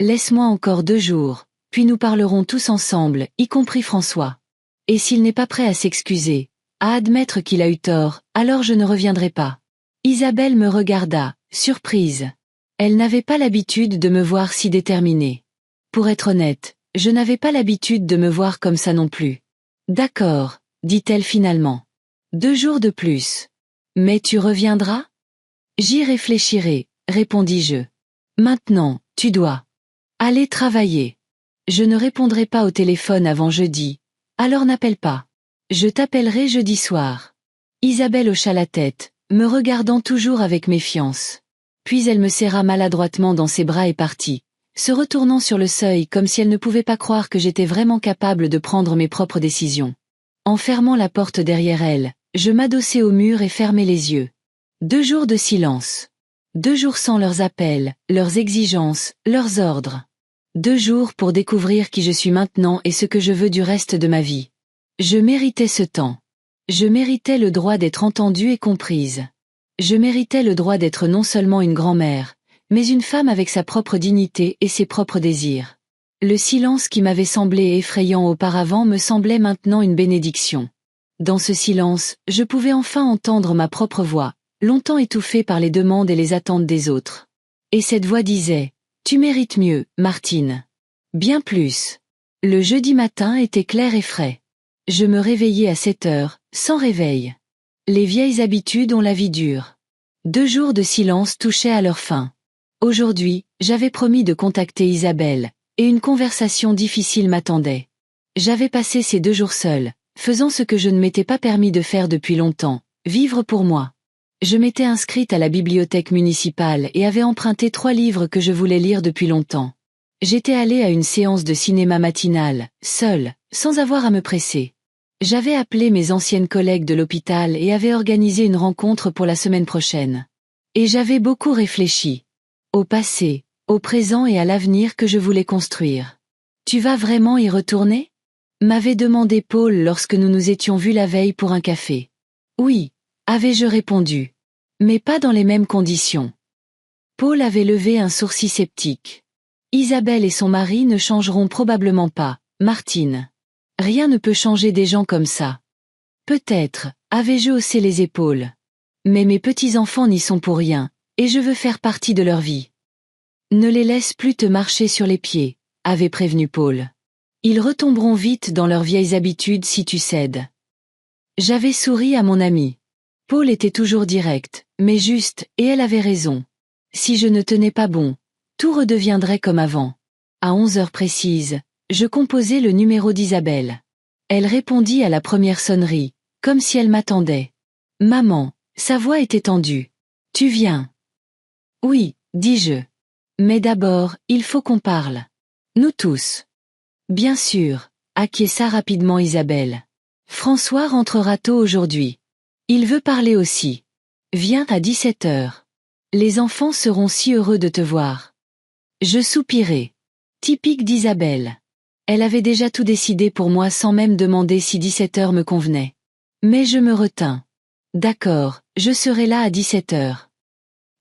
Laisse-moi encore 2 jours, puis nous parlerons tous ensemble, y compris François. Et s'il n'est pas prêt à s'excuser, à admettre qu'il a eu tort, alors je ne reviendrai pas. Isabelle me regarda, surprise. Elle n'avait pas l'habitude de me voir si déterminée. Pour être honnête, je n'avais pas l'habitude de me voir comme ça non plus. D'accord, dit-elle finalement. 2 jours de plus. Mais tu reviendras? J'y réfléchirai, répondis-je. Maintenant, tu dois aller travailler. Je ne répondrai pas au téléphone avant jeudi. Alors n'appelle pas. Je t'appellerai jeudi soir. Isabelle hocha la tête, me regardant toujours avec méfiance. Puis elle me serra maladroitement dans ses bras et partit, se retournant sur le seuil comme si elle ne pouvait pas croire que j'étais vraiment capable de prendre mes propres décisions. En fermant la porte derrière elle, je m'adossai au mur et fermai les yeux. 2 jours de silence. 2 jours sans leurs appels, leurs exigences, leurs ordres. 2 jours pour découvrir qui je suis maintenant et ce que je veux du reste de ma vie. Je méritais ce temps. Je méritais le droit d'être entendue et comprise. Je méritais le droit d'être non seulement une grand-mère, mais une femme avec sa propre dignité et ses propres désirs. Le silence qui m'avait semblé effrayant auparavant me semblait maintenant une bénédiction. Dans ce silence, je pouvais enfin entendre ma propre voix, longtemps étouffée par les demandes et les attentes des autres. Et cette voix disait « Tu mérites mieux, Martine. Bien plus. » Le jeudi matin était clair et frais. Je me réveillais à 7 heures, sans réveil. Les vieilles habitudes ont la vie dure. 2 jours de silence touchaient à leur fin. Aujourd'hui, j'avais promis de contacter Isabelle, et une conversation difficile m'attendait. J'avais passé ces 2 jours seuls, faisant ce que je ne m'étais pas permis de faire depuis longtemps, vivre pour moi. Je m'étais inscrite à la bibliothèque municipale et avais emprunté 3 livres que je voulais lire depuis longtemps. J'étais allée à une séance de cinéma matinale, seule, sans avoir à me presser. J'avais appelé mes anciennes collègues de l'hôpital et avais organisé une rencontre pour la semaine prochaine. Et j'avais beaucoup réfléchi. Au passé, au présent et à l'avenir que je voulais construire. Tu vas vraiment y retourner? M'avait demandé Paul lorsque nous nous étions vus la veille pour un café. Oui, avais-je répondu. Mais pas dans les mêmes conditions. Paul avait levé un sourcil sceptique. Isabelle et son mari ne changeront probablement pas, Martine. Rien ne peut changer des gens comme ça. Peut-être, avais-je haussé les épaules. Mais mes petits-enfants n'y sont pour rien, et je veux faire partie de leur vie. Ne les laisse plus te marcher sur les pieds, avait prévenu Paul. Ils retomberont vite dans leurs vieilles habitudes si tu cèdes. J'avais souri à mon ami. Paul était toujours direct, mais juste, et elle avait raison. Si je ne tenais pas bon, tout redeviendrait comme avant. À 11 heures précises, je composai le numéro d'Isabelle. Elle répondit à la première sonnerie, comme si elle m'attendait. Maman, sa voix était tendue. Tu viens? Oui, dis-je. Mais d'abord, il faut qu'on parle. Nous tous. Bien sûr, acquiesça rapidement Isabelle. François rentrera tôt aujourd'hui. Il veut parler aussi. Viens à 17 heures. Les enfants seront si heureux de te voir. Je soupirai. Typique d'Isabelle. Elle avait déjà tout décidé pour moi sans même demander si 17 heures me convenait. Mais je me retins. D'accord, je serai là à 17 heures.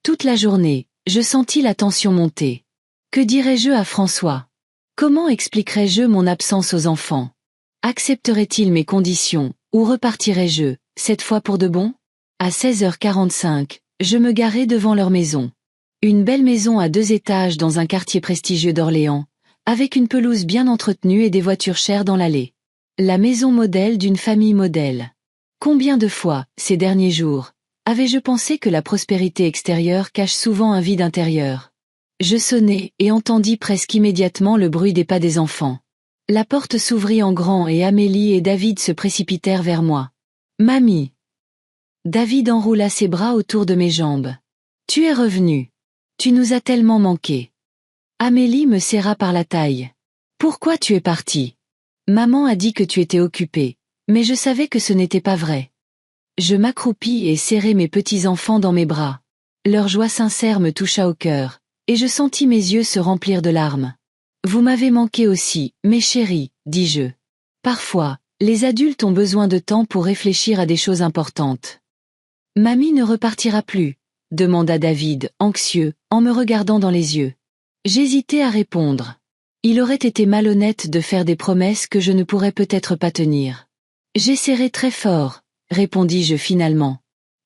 Toute la journée, je sentis la tension monter. Que dirais-je à François? Comment expliquerais-je mon absence aux enfants? Accepterait-il mes conditions, ou repartirais-je, cette fois pour de bon? À 16h45, je me garai devant leur maison. Une belle maison à 2 étages dans un quartier prestigieux d'Orléans, avec une pelouse bien entretenue et des voitures chères dans l'allée. La maison modèle d'une famille modèle. Combien de fois, ces derniers jours, avais-je pensé que la prospérité extérieure cache souvent un vide intérieur? Je sonnai et entendis presque immédiatement le bruit des pas des enfants. La porte s'ouvrit en grand et Amélie et David se précipitèrent vers moi. Mamie. David enroula ses bras autour de mes jambes. Tu es revenu. Tu nous as tellement manqué. Amélie me serra par la taille. Pourquoi tu es partie? Maman a dit que tu étais occupée, mais je savais que ce n'était pas vrai. Je m'accroupis et serrai mes petits-enfants dans mes bras. Leur joie sincère me toucha au cœur, et je sentis mes yeux se remplir de larmes. Vous m'avez manqué aussi, mes chéris, dis-je. Parfois, les adultes ont besoin de temps pour réfléchir à des choses importantes. Mamie ne repartira plus, demanda David, anxieux, en me regardant dans les yeux. J'hésitais à répondre. Il aurait été malhonnête de faire des promesses que je ne pourrais peut-être pas tenir. J'essaierai très fort, répondis-je finalement.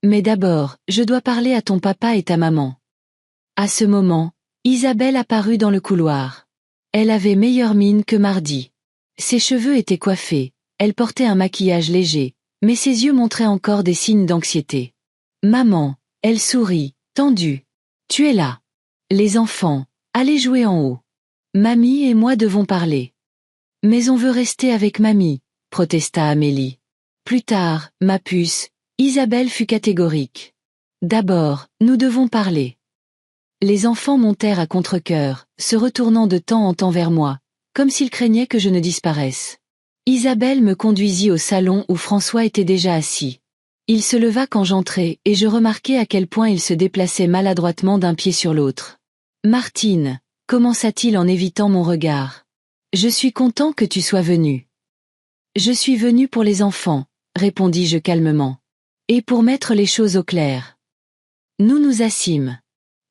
Mais d'abord, je dois parler à ton papa et ta maman. À ce moment, Isabelle apparut dans le couloir. Elle avait meilleure mine que mardi. Ses cheveux étaient coiffés, elle portait un maquillage léger, mais ses yeux montraient encore des signes d'anxiété. Maman, elle sourit, tendue. Tu es là. Les enfants, allez jouer en haut. Mamie et moi devons parler. Mais on veut rester avec mamie, protesta Amélie. Plus tard, ma puce, Isabelle fut catégorique. D'abord, nous devons parler. Les enfants montèrent à contre-cœur, se retournant de temps en temps vers moi, comme s'ils craignaient que je ne disparaisse. Isabelle me conduisit au salon où François était déjà assis. Il se leva quand j'entrai et je remarquai à quel point il se déplaçait maladroitement d'un pied sur l'autre. Martine, commença-t-il en évitant mon regard. Je suis content que tu sois venue. Je suis venu pour les enfants, répondis-je calmement. Et pour mettre les choses au clair. Nous nous assîmes.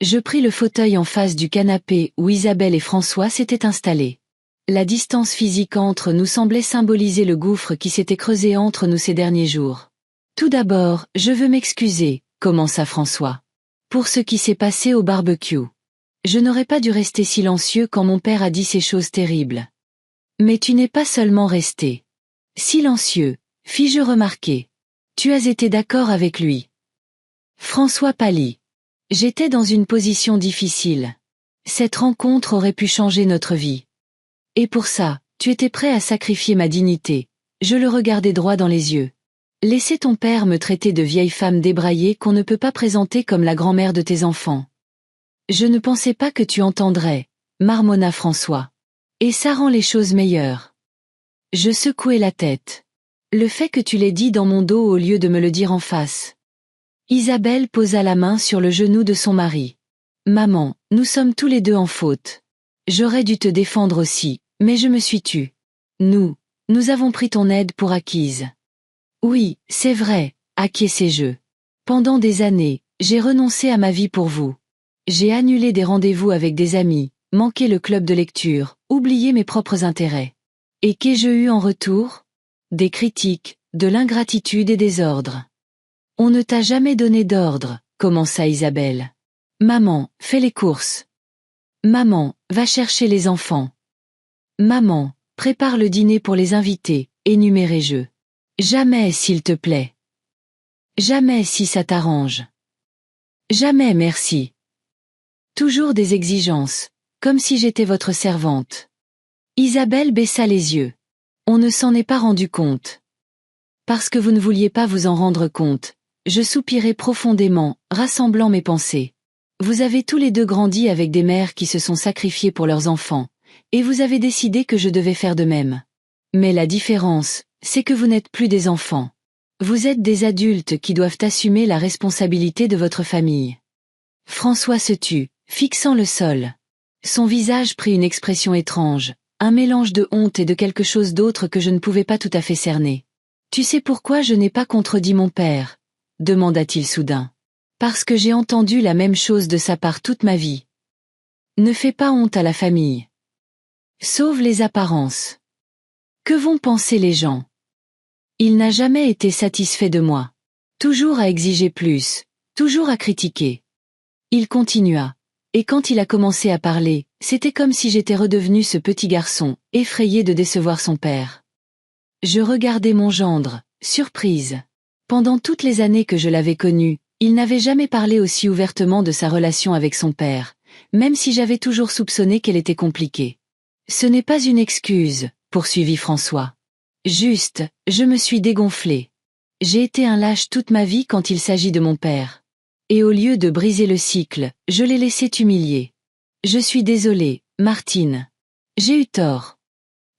Je pris le fauteuil en face du canapé où Isabelle et François s'étaient installés. La distance physique entre nous semblait symboliser le gouffre qui s'était creusé entre nous ces derniers jours. Tout d'abord, je veux m'excuser, commença François. Pour ce qui s'est passé au barbecue. Je n'aurais pas dû rester silencieux quand mon père a dit ces choses terribles. Mais tu n'es pas seulement resté silencieux, fis-je remarquer. Tu as été d'accord avec lui. François pâlit. J'étais dans une position difficile. Cette rencontre aurait pu changer notre vie. Et pour ça, tu étais prêt à sacrifier ma dignité. Je le regardai droit dans les yeux. Laisser ton père me traiter de vieille femme débraillée qu'on ne peut pas présenter comme la grand-mère de tes enfants. Je ne pensais pas que tu entendrais, marmonna François. Et ça rend les choses meilleures. Je secouai la tête. Le fait que tu l'aies dit dans mon dos au lieu de me le dire en face. Isabelle posa la main sur le genou de son mari. Maman, nous sommes tous les deux en faute. J'aurais dû te défendre aussi, mais je me suis tue. Nous avons pris ton aide pour acquise. Oui, c'est vrai, acquiesçai-je. Pendant des années, j'ai renoncé à ma vie pour vous. J'ai annulé des rendez-vous avec des amis, manqué le club de lecture, oublié mes propres intérêts. Et qu'ai-je eu en retour? Des critiques, de l'ingratitude et des ordres. On ne t'a jamais donné d'ordre, commença Isabelle. Maman, fais les courses. Maman, va chercher les enfants. Maman, prépare le dîner pour les invités, énumérai-je. Jamais, s'il te plaît. Jamais si ça t'arrange. Jamais merci. Toujours des exigences, comme si j'étais votre servante. Isabelle baissa les yeux. On ne s'en est pas rendu compte. Parce que vous ne vouliez pas vous en rendre compte, je soupirai profondément, rassemblant mes pensées. Vous avez tous les deux grandi avec des mères qui se sont sacrifiées pour leurs enfants, et vous avez décidé que je devais faire de même. Mais la différence, c'est que vous n'êtes plus des enfants. Vous êtes des adultes qui doivent assumer la responsabilité de votre famille. François se tut, fixant le sol. Son visage prit une expression étrange, un mélange de honte et de quelque chose d'autre que je ne pouvais pas tout à fait cerner. Tu sais pourquoi je n'ai pas contredit mon père? Demanda-t-il soudain. Parce que j'ai entendu la même chose de sa part toute ma vie. Ne fais pas honte à la famille. Sauve les apparences. Que vont penser les gens? Il n'a jamais été satisfait de moi. Toujours à exiger plus, toujours à critiquer. Il continua. Et quand il a commencé à parler, c'était comme si j'étais redevenu ce petit garçon, effrayé de décevoir son père. Je regardais mon gendre, surprise. Pendant toutes les années que je l'avais connu, il n'avait jamais parlé aussi ouvertement de sa relation avec son père, même si j'avais toujours soupçonné qu'elle était compliquée. Ce n'est pas une excuse, poursuivit François. Juste, je me suis dégonflé. J'ai été un lâche toute ma vie quand il s'agit de mon père. Et au lieu de briser le cycle, je l'ai laissé t'humilier. Je suis désolé, Martine. J'ai eu tort.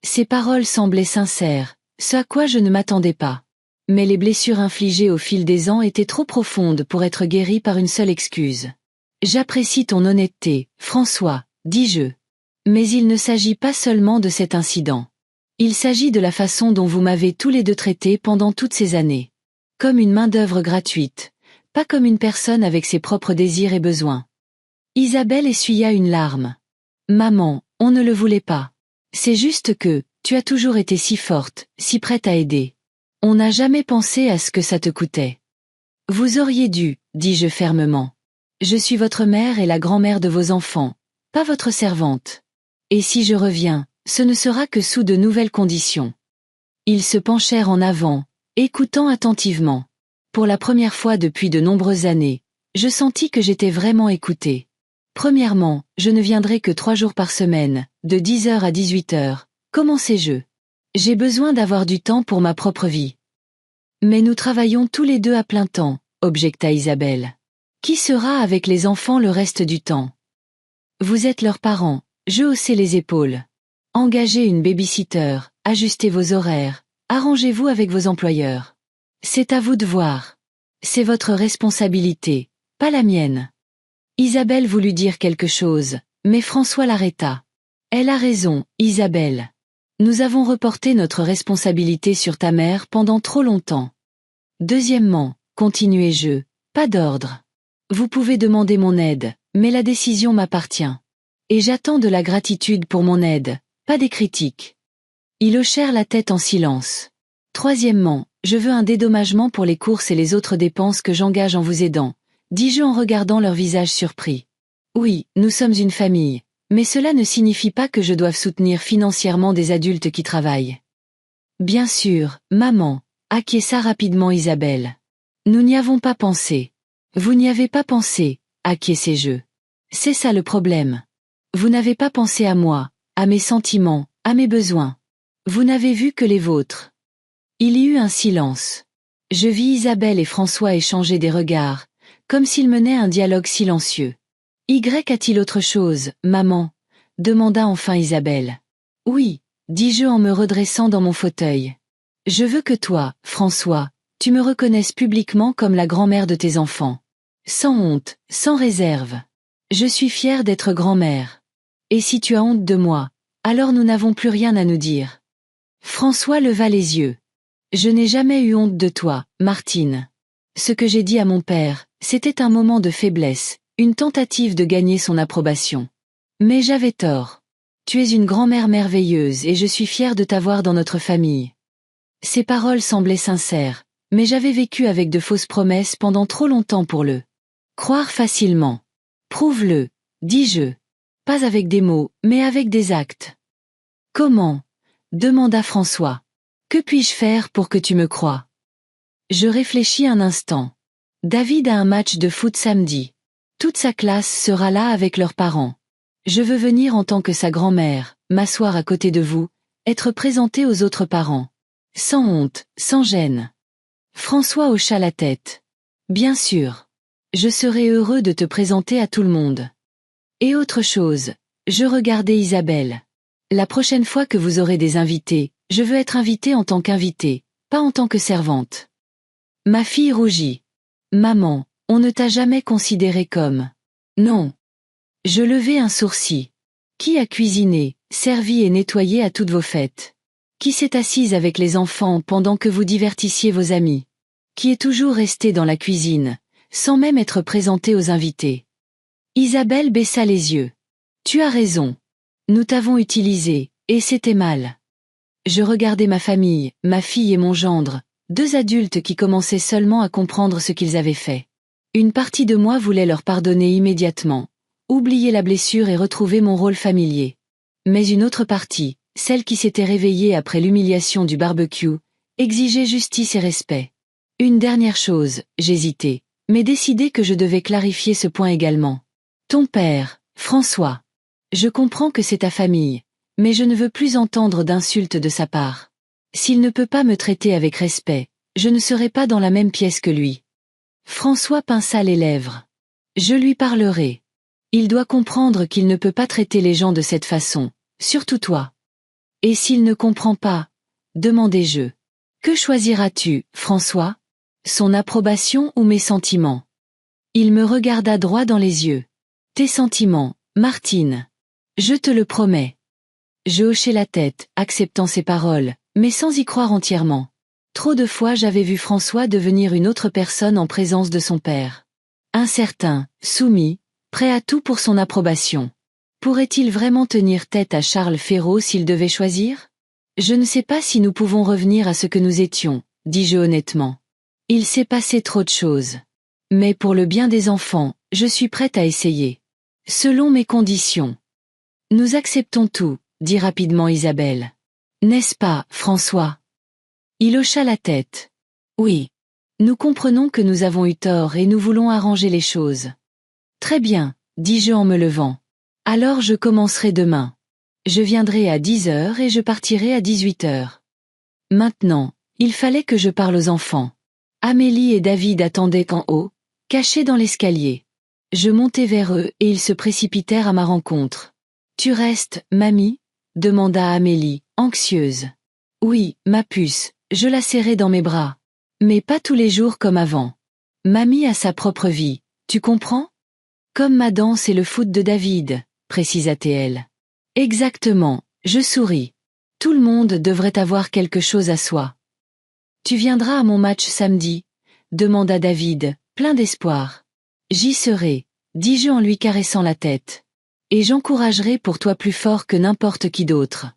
Ces paroles semblaient sincères, ce à quoi je ne m'attendais pas. Mais les blessures infligées au fil des ans étaient trop profondes pour être guéries par une seule excuse. J'apprécie ton honnêteté, François, dis-je. Mais il ne s'agit pas seulement de cet incident. Il s'agit de la façon dont vous m'avez tous les deux traité pendant toutes ces années. Comme une main-d'œuvre gratuite, pas comme une personne avec ses propres désirs et besoins. Isabelle essuya une larme. Maman, on ne le voulait pas. C'est juste que, tu as toujours été si forte, si prête à aider. On n'a jamais pensé à ce que ça te coûtait. Vous auriez dû, dis-je fermement. Je suis votre mère et la grand-mère de vos enfants, pas votre servante. Et si je reviens, ce ne sera que sous de nouvelles conditions. Ils se penchèrent en avant, écoutant attentivement. Pour la première fois depuis de nombreuses années, je sentis que j'étais vraiment écoutée. Premièrement, je ne viendrai que 3 jours par semaine, de 10h à 18h, commençai-je. J'ai besoin d'avoir du temps pour ma propre vie. Mais nous travaillons tous les deux à plein temps, objecta Isabelle. Qui sera avec les enfants le reste du temps? Vous êtes leurs parents, je haussai les épaules. Engagez une baby-sitter, ajustez vos horaires, arrangez-vous avec vos employeurs. C'est à vous de voir. C'est votre responsabilité, pas la mienne. Isabelle voulut dire quelque chose, mais François l'arrêta. Elle a raison, Isabelle. Nous avons reporté notre responsabilité sur ta mère pendant trop longtemps. Deuxièmement, continuai-je, pas d'ordre. Vous pouvez demander mon aide, mais la décision m'appartient. Et j'attends de la gratitude pour mon aide, pas des critiques. Ils hochèrent la tête en silence. Troisièmement, je veux un dédommagement pour les courses et les autres dépenses que j'engage en vous aidant, dis-je en regardant leur visage surpris. Oui, nous sommes une famille. Mais cela ne signifie pas que je doive soutenir financièrement des adultes qui travaillent. Bien sûr, maman, acquiesça rapidement Isabelle. Nous n'y avons pas pensé. Vous n'y avez pas pensé, acquiesçai-je. C'est ça le problème. Vous n'avez pas pensé à moi, à mes sentiments, à mes besoins. Vous n'avez vu que les vôtres. Il y eut un silence. Je vis Isabelle et François échanger des regards, comme s'ils menaient un dialogue silencieux. Y a-t-il autre chose, maman? Demanda enfin Isabelle. Oui, dis-je en me redressant dans mon fauteuil. Je veux que toi, François, tu me reconnaisses publiquement comme la grand-mère de tes enfants. Sans honte, sans réserve. Je suis fière d'être grand-mère. Et si tu as honte de moi, alors nous n'avons plus rien à nous dire. François leva les yeux. Je n'ai jamais eu honte de toi, Martine. Ce que j'ai dit à mon père, c'était un moment de faiblesse, une tentative de gagner son approbation. Mais j'avais tort. Tu es une grand-mère merveilleuse et je suis fière de t'avoir dans notre famille. Ces paroles semblaient sincères, mais j'avais vécu avec de fausses promesses pendant trop longtemps pour le croire facilement. Prouve-le, dis-je. Pas avec des mots, mais avec des actes. Comment? Demanda François. Que puis-je faire pour que tu me croies? Je réfléchis un instant. David a un match de foot samedi. Toute sa classe sera là avec leurs parents. Je veux venir en tant que sa grand-mère, m'asseoir à côté de vous, être présentée aux autres parents. Sans honte, sans gêne. François hocha la tête. Bien sûr. Je serai heureux de te présenter à tout le monde. Et autre chose, je regardais Isabelle. La prochaine fois que vous aurez des invités, je veux être invitée en tant qu'invitée, pas en tant que servante. Ma fille rougit. Maman, on ne t'a jamais considérée comme... Non. Je levai un sourcil. Qui a cuisiné, servi et nettoyé à toutes vos fêtes? Qui s'est assise avec les enfants pendant que vous divertissiez vos amis? Qui est toujours resté dans la cuisine, sans même être présenté aux invités? Isabelle baissa les yeux. Tu as raison. Nous t'avons utilisé, et c'était mal. Je regardais ma famille, ma fille et mon gendre, deux adultes qui commençaient seulement à comprendre ce qu'ils avaient fait. Une partie de moi voulait leur pardonner immédiatement, oublier la blessure et retrouver mon rôle familier. Mais une autre partie, celle qui s'était réveillée après l'humiliation du barbecue, exigeait justice et respect. Une dernière chose, j'hésitais, mais décidai que je devais clarifier ce point également. Ton père, François. Je comprends que c'est ta famille, mais je ne veux plus entendre d'insultes de sa part. S'il ne peut pas me traiter avec respect, je ne serai pas dans la même pièce que lui. François pinça les lèvres. Je lui parlerai. Il doit comprendre qu'il ne peut pas traiter les gens de cette façon, surtout toi. Et s'il ne comprend pas, demandai-je. Que choisiras-tu, François? Son approbation ou mes sentiments? Il me regarda droit dans les yeux. Tes sentiments, Martine. Je te le promets. Je hochai la tête, acceptant ses paroles, mais sans y croire entièrement. Trop de fois j'avais vu François devenir une autre personne en présence de son père. Incertain, soumis, prêt à tout pour son approbation. Pourrait-il vraiment tenir tête à Charles Ferraud s'il devait choisir? Je ne sais pas si nous pouvons revenir à ce que nous étions, dis-je honnêtement. Il s'est passé trop de choses. Mais pour le bien des enfants, je suis prête à essayer. Selon mes conditions. Nous acceptons tout, dit rapidement Isabelle. N'est-ce pas, François? Il hocha la tête. Oui. Nous comprenons que nous avons eu tort et nous voulons arranger les choses. Très bien, dis-je en me levant. Alors je commencerai demain. Je viendrai à 10h et je partirai à 18h. Maintenant, il fallait que je parle aux enfants. Amélie et David attendaient en haut, cachés dans l'escalier. Je montai vers eux et ils se précipitèrent à ma rencontre. Tu restes, mamie? Demanda Amélie, anxieuse. Oui, ma puce, je la serrai dans mes bras. Mais pas tous les jours comme avant. Mamie a sa propre vie, tu comprends? Comme ma danse et le foot de David, précisa-t-elle. Exactement, je souris. Tout le monde devrait avoir quelque chose à soi. Tu viendras à mon match samedi? Demanda David, plein d'espoir. J'y serai, dis-je en lui caressant la tête. Et j'encouragerai pour toi plus fort que n'importe qui d'autre.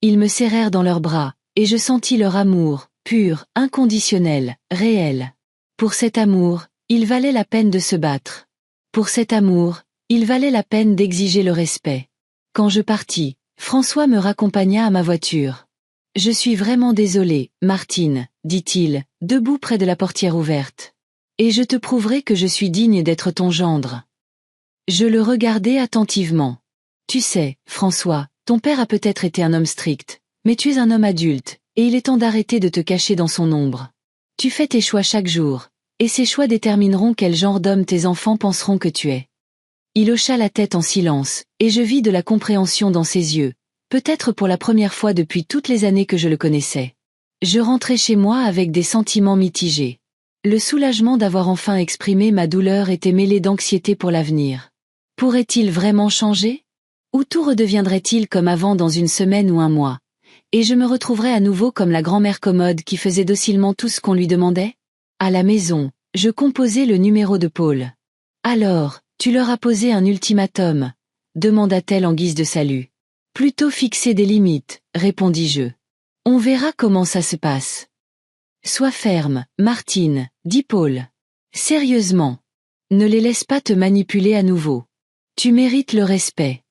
Ils me serrèrent dans leurs bras, et je sentis leur amour, pur, inconditionnel, réel. Pour cet amour, il valait la peine de se battre. Pour cet amour, il valait la peine d'exiger le respect. Quand je partis, François me raccompagna à ma voiture. Je suis vraiment désolé, Martine, dit-il, debout près de la portière ouverte. Et je te prouverai que je suis digne d'être ton gendre. Je le regardai attentivement. Tu sais, François, ton père a peut-être été un homme strict, mais tu es un homme adulte, et il est temps d'arrêter de te cacher dans son ombre. Tu fais tes choix chaque jour, et ces choix détermineront quel genre d'homme tes enfants penseront que tu es. Il hocha la tête en silence, et je vis de la compréhension dans ses yeux, peut-être pour la première fois depuis toutes les années que je le connaissais. Je rentrai chez moi avec des sentiments mitigés. Le soulagement d'avoir enfin exprimé ma douleur était mêlé d'anxiété pour l'avenir. Pourrait-il vraiment changer? Ou tout redeviendrait-il comme avant dans une semaine ou un mois? Et je me retrouverais à nouveau comme la grand-mère commode qui faisait docilement tout ce qu'on lui demandait? À la maison, je composai le numéro de Paul. Alors, tu leur as posé un ultimatum? Demanda-t-elle en guise de salut. Plutôt fixer des limites, répondis-je. On verra comment ça se passe. Sois ferme, Martine, dit Paul. Sérieusement. Ne les laisse pas te manipuler à nouveau. Tu mérites le respect.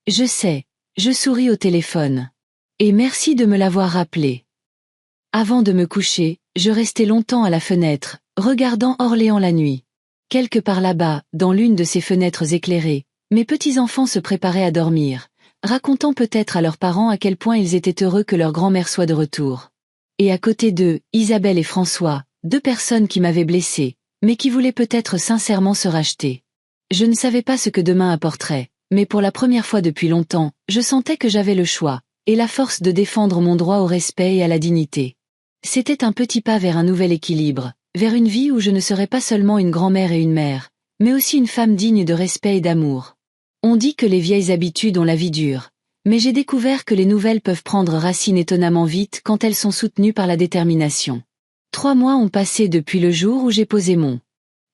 Je sais, je souris au téléphone. Et merci de me l'avoir rappelé. Avant de me coucher, je restai longtemps à la fenêtre, regardant Orléans la nuit. Quelque part là-bas, dans l'une de ces fenêtres éclairées, mes petits-enfants se préparaient à dormir, racontant peut-être à leurs parents à quel point ils étaient heureux que leur grand-mère soit de retour. Et à côté d'eux, Isabelle et François, deux personnes qui m'avaient blessé, mais qui voulaient peut-être sincèrement se racheter. Je ne savais pas ce que demain apporterait, mais pour la première fois depuis longtemps, je sentais que j'avais le choix, et la force de défendre mon droit au respect et à la dignité. C'était un petit pas vers un nouvel équilibre, vers une vie où je ne serais pas seulement une grand-mère et une mère, mais aussi une femme digne de respect et d'amour. On dit que les vieilles habitudes ont la vie dure, mais j'ai découvert que les nouvelles peuvent prendre racine étonnamment vite quand elles sont soutenues par la détermination. 3 mois ont passé depuis le jour où j'ai posé mon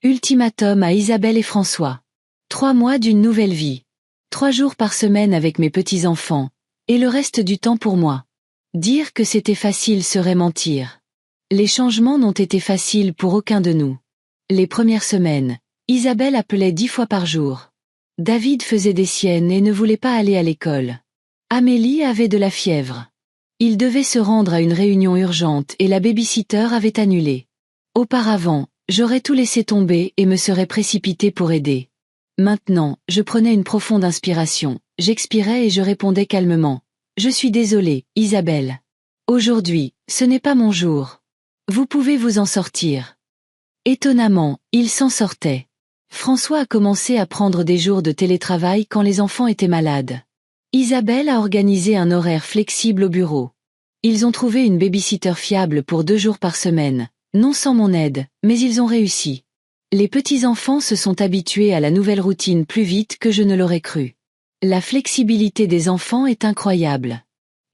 ultimatum à Isabelle et François. 3 mois d'une nouvelle vie. 3 jours par semaine avec mes petits-enfants, et le reste du temps pour moi. Dire que c'était facile serait mentir. Les changements n'ont été faciles pour aucun de nous. Les premières semaines, Isabelle appelait 10 fois par jour. David faisait des siennes et ne voulait pas aller à l'école. Amélie avait de la fièvre. Il devait se rendre à une réunion urgente et la baby-sitter avait annulé. Auparavant, j'aurais tout laissé tomber et me serais précipité pour aider. Maintenant, je prenais une profonde inspiration, j'expirais et je répondais calmement. Je suis désolée, Isabelle. Aujourd'hui, ce n'est pas mon jour. Vous pouvez vous en sortir. Étonnamment, il s'en sortait. François a commencé à prendre des jours de télétravail quand les enfants étaient malades. Isabelle a organisé un horaire flexible au bureau. Ils ont trouvé une baby-sitter fiable pour 2 jours par semaine, non sans mon aide, mais ils ont réussi. Les petits-enfants se sont habitués à la nouvelle routine plus vite que je ne l'aurais cru. La flexibilité des enfants est incroyable.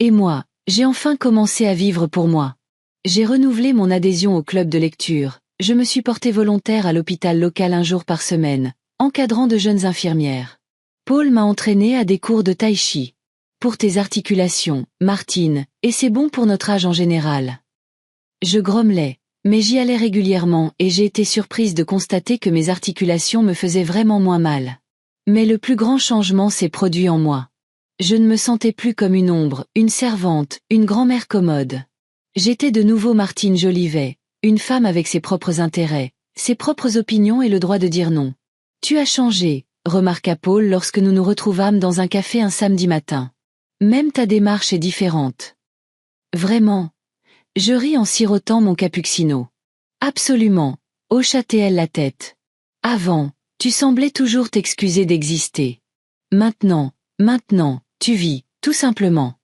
Et moi, j'ai enfin commencé à vivre pour moi. J'ai renouvelé mon adhésion au club de lecture, je me suis portée volontaire à l'hôpital local 1 jour par semaine, encadrant de jeunes infirmières. Paul m'a entraîné à des cours de tai chi. Pour tes articulations, Martine, et c'est bon pour notre âge en général. Je grommelais, mais j'y allais régulièrement et j'ai été surprise de constater que mes articulations me faisaient vraiment moins mal. Mais le plus grand changement s'est produit en moi. Je ne me sentais plus comme une ombre, une servante, une grand-mère commode. J'étais de nouveau Martine Jolivet, une femme avec ses propres intérêts, ses propres opinions et le droit de dire non. Tu as changé, remarqua Paul lorsque nous nous retrouvâmes dans un café un samedi matin. Même ta démarche est différente. Vraiment? Je ris en sirotant mon cappuccino. Absolument, hocha-t-elle la tête. Avant, tu semblais toujours t'excuser d'exister. Maintenant, tu vis, tout simplement.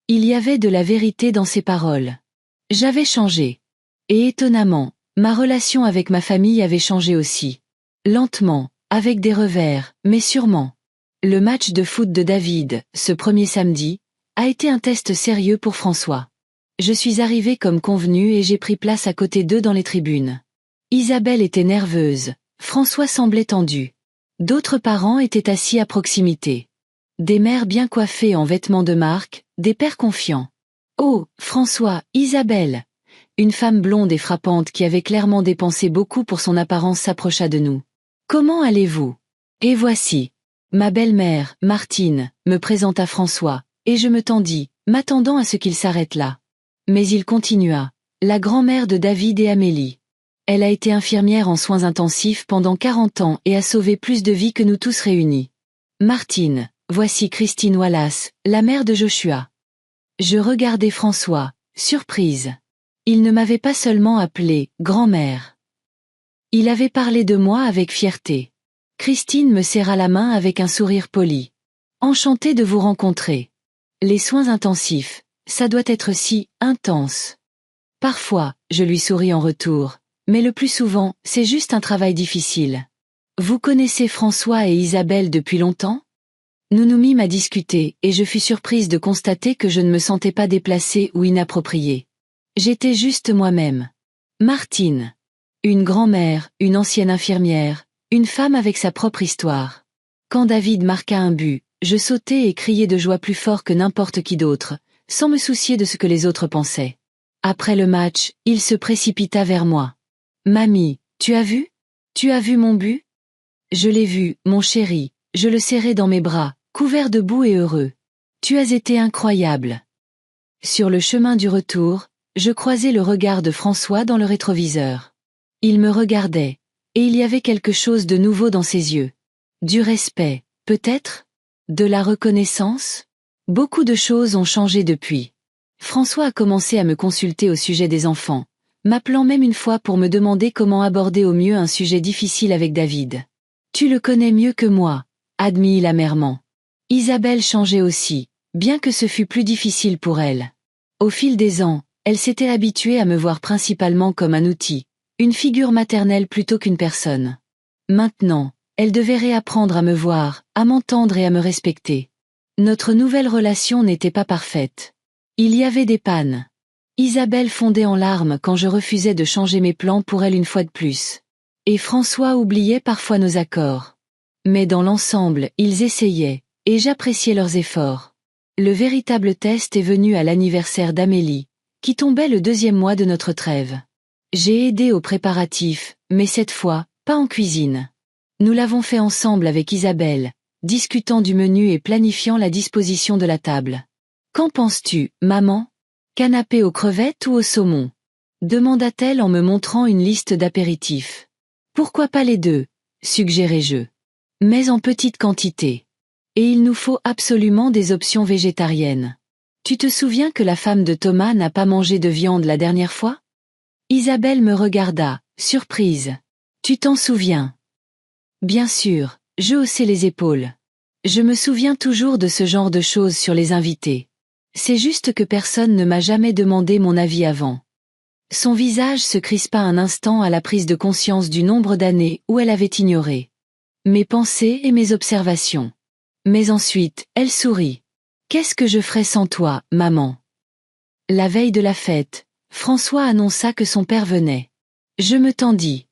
Il y avait de la vérité dans ces paroles. J'avais changé. Et étonnamment, ma relation avec ma famille avait changé aussi. Lentement, avec des revers, mais sûrement. Le match de foot de David, ce premier samedi, a été un test sérieux pour François. Je suis arrivée comme convenu et j'ai pris place à côté d'eux dans les tribunes. Isabelle était nerveuse, François semblait tendu. D'autres parents étaient assis à proximité. Des mères bien coiffées en vêtements de marque, des pères confiants. Oh, François, Isabelle! Une femme blonde et frappante qui avait clairement dépensé beaucoup pour son apparence s'approcha de nous. Comment allez-vous? Et voici. Ma belle-mère, Martine, me présenta François, et je me tendis, m'attendant à ce qu'il s'arrête là. Mais il continua. La grand-mère de David et Amélie. Elle a été infirmière en soins intensifs pendant 40 ans et a sauvé plus de vies que nous tous réunis. Martine, voici Christine Wallace, la mère de Joshua. Je regardai François, surprise. Il ne m'avait pas seulement appelée « grand-mère ». Il avait parlé de moi avec fierté. Christine me serra la main avec un sourire poli. Enchantée de vous rencontrer. Les soins intensifs, ça doit être si intense. Parfois, je lui souris en retour, mais le plus souvent, c'est juste un travail difficile. Vous connaissez François et Isabelle depuis longtemps? Nous nous mîmes à discuter et je fus surprise de constater que je ne me sentais pas déplacée ou inappropriée. J'étais juste moi-même. Martine. Une grand-mère, une ancienne infirmière, une femme avec sa propre histoire. Quand David marqua un but, je sautai et criai de joie plus fort que n'importe qui d'autre, sans me soucier de ce que les autres pensaient. Après le match, il se précipita vers moi. « Mamie, tu as vu? Tu as vu mon but? » Je l'ai vu, mon chéri, je le serrai dans mes bras, couvert de boue et heureux. Tu as été incroyable. Sur le chemin du retour, je croisai le regard de François dans le rétroviseur. Il me regardait, et il y avait quelque chose de nouveau dans ses yeux. Du respect, peut-être? De la reconnaissance? Beaucoup de choses ont changé depuis. François a commencé à me consulter au sujet des enfants, m'appelant même une fois pour me demander comment aborder au mieux un sujet difficile avec David. Tu le connais mieux que moi, admit-il amèrement. Isabelle changeait aussi, bien que ce fût plus difficile pour elle. Au fil des ans, elle s'était habituée à me voir principalement comme un outil, une figure maternelle plutôt qu'une personne. Maintenant, elle devait réapprendre à me voir, à m'entendre et à me respecter. Notre nouvelle relation n'était pas parfaite. Il y avait des pannes. Isabelle fondait en larmes quand je refusais de changer mes plans pour elle une fois de plus. Et François oubliait parfois nos accords. Mais dans l'ensemble, ils essayaient, et j'appréciais leurs efforts. Le véritable test est venu à l'anniversaire d'Amélie, qui tombait le 2e mois de notre trêve. J'ai aidé aux préparatifs, mais cette fois, pas en cuisine. Nous l'avons fait ensemble avec Isabelle, discutant du menu et planifiant la disposition de la table. Qu'en penses-tu, maman? Canapé aux crevettes ou au saumon? Demanda-t-elle en me montrant une liste d'apéritifs. Pourquoi pas les deux? Suggérai-je. Mais en petite quantité. Et il nous faut absolument des options végétariennes. Tu te souviens que la femme de Thomas n'a pas mangé de viande la dernière fois? Isabelle me regarda, surprise. Tu t'en souviens? Bien sûr, je haussai les épaules. Je me souviens toujours de ce genre de choses sur les invités. C'est juste que personne ne m'a jamais demandé mon avis avant. Son visage se crispa un instant à la prise de conscience du nombre d'années où elle avait ignoré mes pensées et mes observations. Mais ensuite, elle sourit. Qu'est-ce que je ferais sans toi, maman? La veille de la fête, François annonça que son père venait. Je me tendis.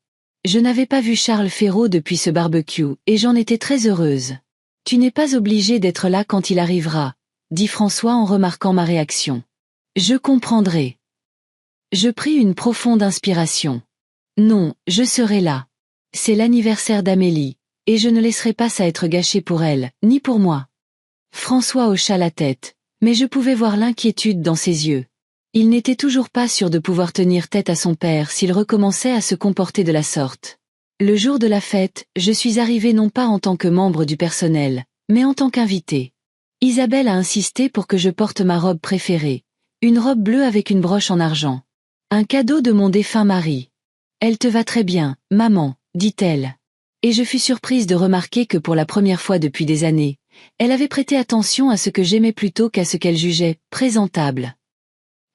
Je n'avais pas vu Charles Féraud depuis ce barbecue, et j'en étais très heureuse. Tu n'es pas obligé d'être là quand il arrivera, dit François en remarquant ma réaction. Je comprendrai. Je pris une profonde inspiration. Non, je serai là. C'est l'anniversaire d'Amélie, et je ne laisserai pas ça être gâché pour elle, ni pour moi. François hocha la tête, mais je pouvais voir l'inquiétude dans ses yeux. Il n'était toujours pas sûr de pouvoir tenir tête à son père s'il recommençait à se comporter de la sorte. Le jour de la fête, je suis arrivée non pas en tant que membre du personnel, mais en tant qu'invitée. Isabelle a insisté pour que je porte ma robe préférée, une robe bleue avec une broche en argent. Un cadeau de mon défunt mari. Elle te va très bien, maman, dit-elle. Et je fus surprise de remarquer que pour la première fois depuis des années, elle avait prêté attention à ce que j'aimais plutôt qu'à ce qu'elle jugeait présentable.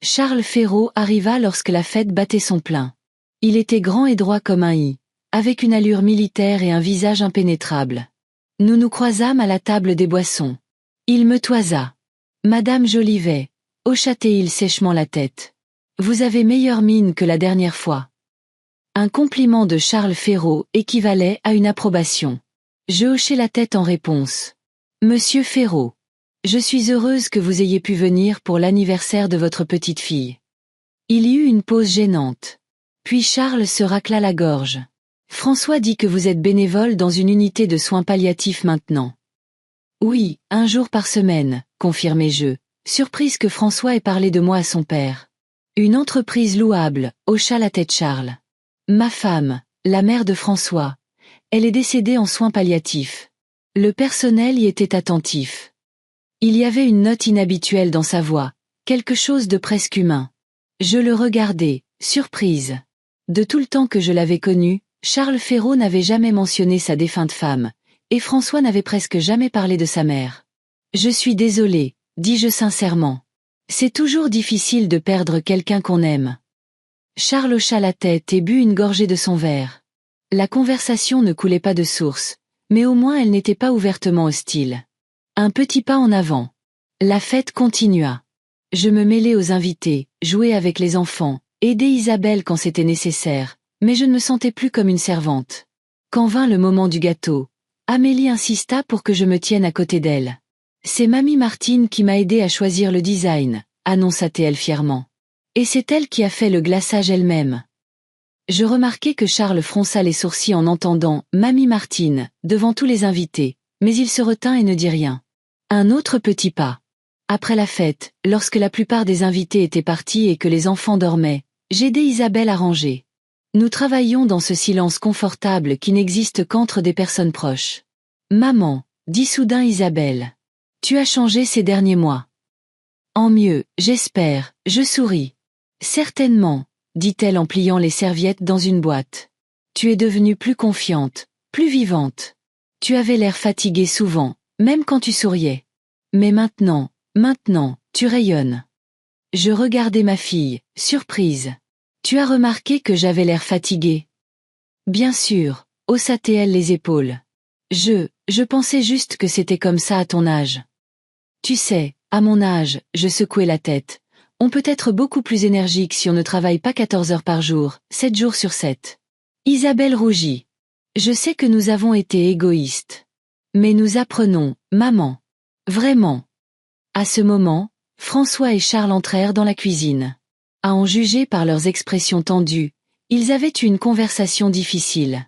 Charles Féraud arriva lorsque la fête battait son plein. Il était grand et droit comme un i, avec une allure militaire et un visage impénétrable. Nous nous croisâmes à la table des boissons. Il me toisa. Madame Jolivet, hocha-t-il sèchement la tête. Vous avez meilleure mine que la dernière fois. Un compliment de Charles Féraud équivalait à une approbation. Je hochai la tête en réponse. Monsieur Féraud. Je suis heureuse que vous ayez pu venir pour l'anniversaire de votre petite fille. Il y eut une pause gênante. Puis Charles se racla la gorge. François dit que vous êtes bénévole dans une unité de soins palliatifs maintenant. Oui, 1 jour par semaine, confirmai-je, surprise que François ait parlé de moi à son père. Une entreprise louable, hocha la tête Charles. Ma femme, la mère de François, elle est décédée en soins palliatifs. Le personnel y était attentif. Il y avait une note inhabituelle dans sa voix, quelque chose de presque humain. Je le regardais, surprise. De tout le temps que je l'avais connu, Charles Ferraud n'avait jamais mentionné sa défunte femme, et François n'avait presque jamais parlé de sa mère. Je suis désolé, dis-je sincèrement. C'est toujours difficile de perdre quelqu'un qu'on aime. Charles hocha la tête et but une gorgée de son verre. La conversation ne coulait pas de source, mais au moins elle n'était pas ouvertement hostile. Un petit pas en avant. La fête continua. Je me mêlais aux invités, jouais avec les enfants, aidais Isabelle quand c'était nécessaire, mais je ne me sentais plus comme une servante. Quand vint le moment du gâteau, Amélie insista pour que je me tienne à côté d'elle. C'est Mamie Martine qui m'a aidé à choisir le design, annonça-t-elle fièrement. Et c'est elle qui a fait le glaçage elle-même. Je remarquai que Charles fronça les sourcils en entendant « Mamie Martine » devant tous les invités, mais il se retint et ne dit rien. Un autre petit pas. Après la fête, lorsque la plupart des invités étaient partis et que les enfants dormaient, j'aidai Isabelle à ranger. Nous travaillions dans ce silence confortable qui n'existe qu'entre des personnes proches. « Maman », dit soudain Isabelle. « Tu as changé ces derniers mois. »« En mieux, j'espère », je souris. « Certainement, » dit-elle en pliant les serviettes dans une boîte. « Tu es devenue plus confiante, plus vivante. Tu avais l'air fatiguée souvent, même quand tu souriais. Mais maintenant, tu rayonnes. » Je regardai ma fille, surprise. « Tu as remarqué que j'avais l'air fatiguée ? » Bien sûr, haussa-t-elle les épaules. Je pensais juste que c'était comme ça à ton âge. Tu sais, à mon âge, je secouai la tête. On peut être beaucoup plus énergique si on ne travaille pas 14 heures par jour, 7 jours sur 7. Isabelle rougit. Je sais que nous avons été égoïstes. Mais nous apprenons, maman. Vraiment. À ce moment, François et Charles entrèrent dans la cuisine. À en juger par leurs expressions tendues, ils avaient eu une conversation difficile.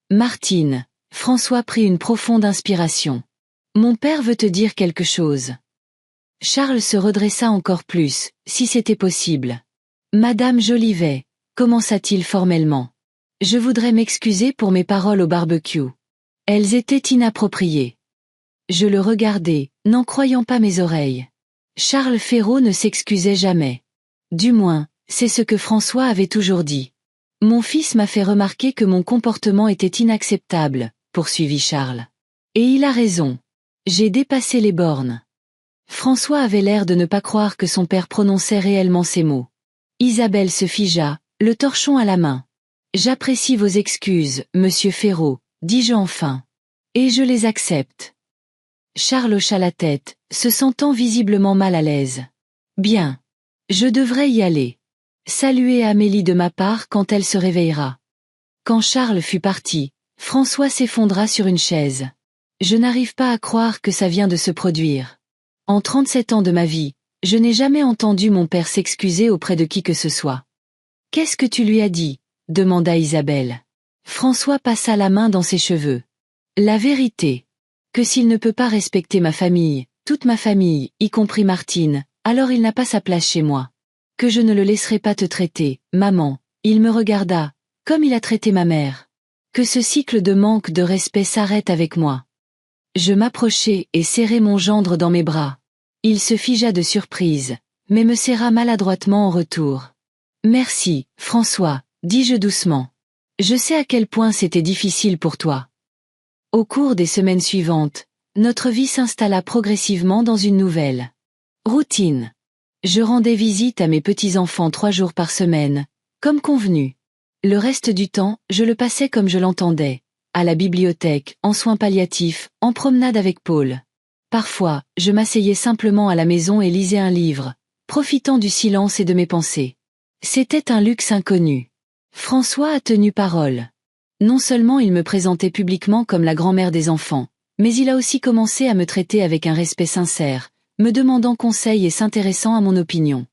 Martine, François prit une profonde inspiration. Mon père veut te dire quelque chose. Charles se redressa encore plus, si c'était possible. Madame Jolivet, commença-t-il formellement. Je voudrais m'excuser pour mes paroles au barbecue. Elles étaient inappropriées. Je le regardai, n'en croyant pas mes oreilles. Charles Ferraud ne s'excusait jamais. Du moins, c'est ce que François avait toujours dit. Mon fils m'a fait remarquer que mon comportement était inacceptable, poursuivit Charles. Et il a raison. J'ai dépassé les bornes. François avait l'air de ne pas croire que son père prononçait réellement ces mots. Isabelle se figea, le torchon à la main. J'apprécie vos excuses, monsieur Ferraud, dis-je enfin. Et je les accepte. Charles hocha la tête, se sentant visiblement mal à l'aise. Bien. Je devrais y aller. Saluez Amélie de ma part quand elle se réveillera. Quand Charles fut parti, François s'effondra sur une chaise. Je n'arrive pas à croire que ça vient de se produire. En 37 ans de ma vie, je n'ai jamais entendu mon père s'excuser auprès de qui que ce soit. Qu'est-ce que tu lui as dit ? Demanda Isabelle. François passa la main dans ses cheveux. La vérité. Que s'il ne peut pas respecter ma famille, toute ma famille, y compris Martine, alors il n'a pas sa place chez moi. Que je ne le laisserai pas te traiter, maman. Il me regarda, comme il a traité ma mère. Que ce cycle de manque de respect s'arrête avec moi. Je m'approchai et serrai mon gendre dans mes bras. Il se figea de surprise, mais me serra maladroitement en retour. Merci, François, dis-je doucement. Je sais à quel point c'était difficile pour toi. Au cours des semaines suivantes, notre vie s'installa progressivement dans une nouvelle routine. Je rendais visite à mes petits-enfants 3 jours par semaine, comme convenu. Le reste du temps, je le passais comme je l'entendais, à la bibliothèque, en soins palliatifs, en promenade avec Paul. Parfois, je m'asseyais simplement à la maison et lisais un livre, profitant du silence et de mes pensées. C'était un luxe inconnu. François a tenu parole. Non seulement il me présentait publiquement comme la grand-mère des enfants, mais il a aussi commencé à me traiter avec un respect sincère, me demandant conseil et s'intéressant à mon opinion.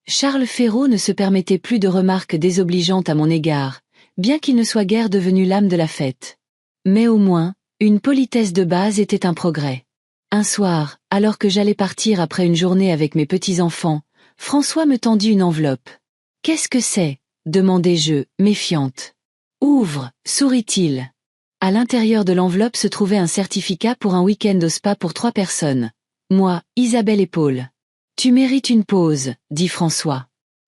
Charles Ferraud ne se permettait plus de remarques désobligeantes à mon égard, bien qu'il ne soit guère devenu l'âme de la fête. Mais au moins, une politesse de base était un progrès. Un soir, alors que j'allais partir après une journée avec mes petits-enfants, François me tendit une enveloppe. « Qu'est-ce que c'est ?» demandai-je, méfiante. « Ouvre », sourit-il. À l'intérieur de l'enveloppe se trouvait un certificat pour un week-end au spa pour 3 personnes. Moi, Isabelle et Paul. « Tu mérites une pause », dit François.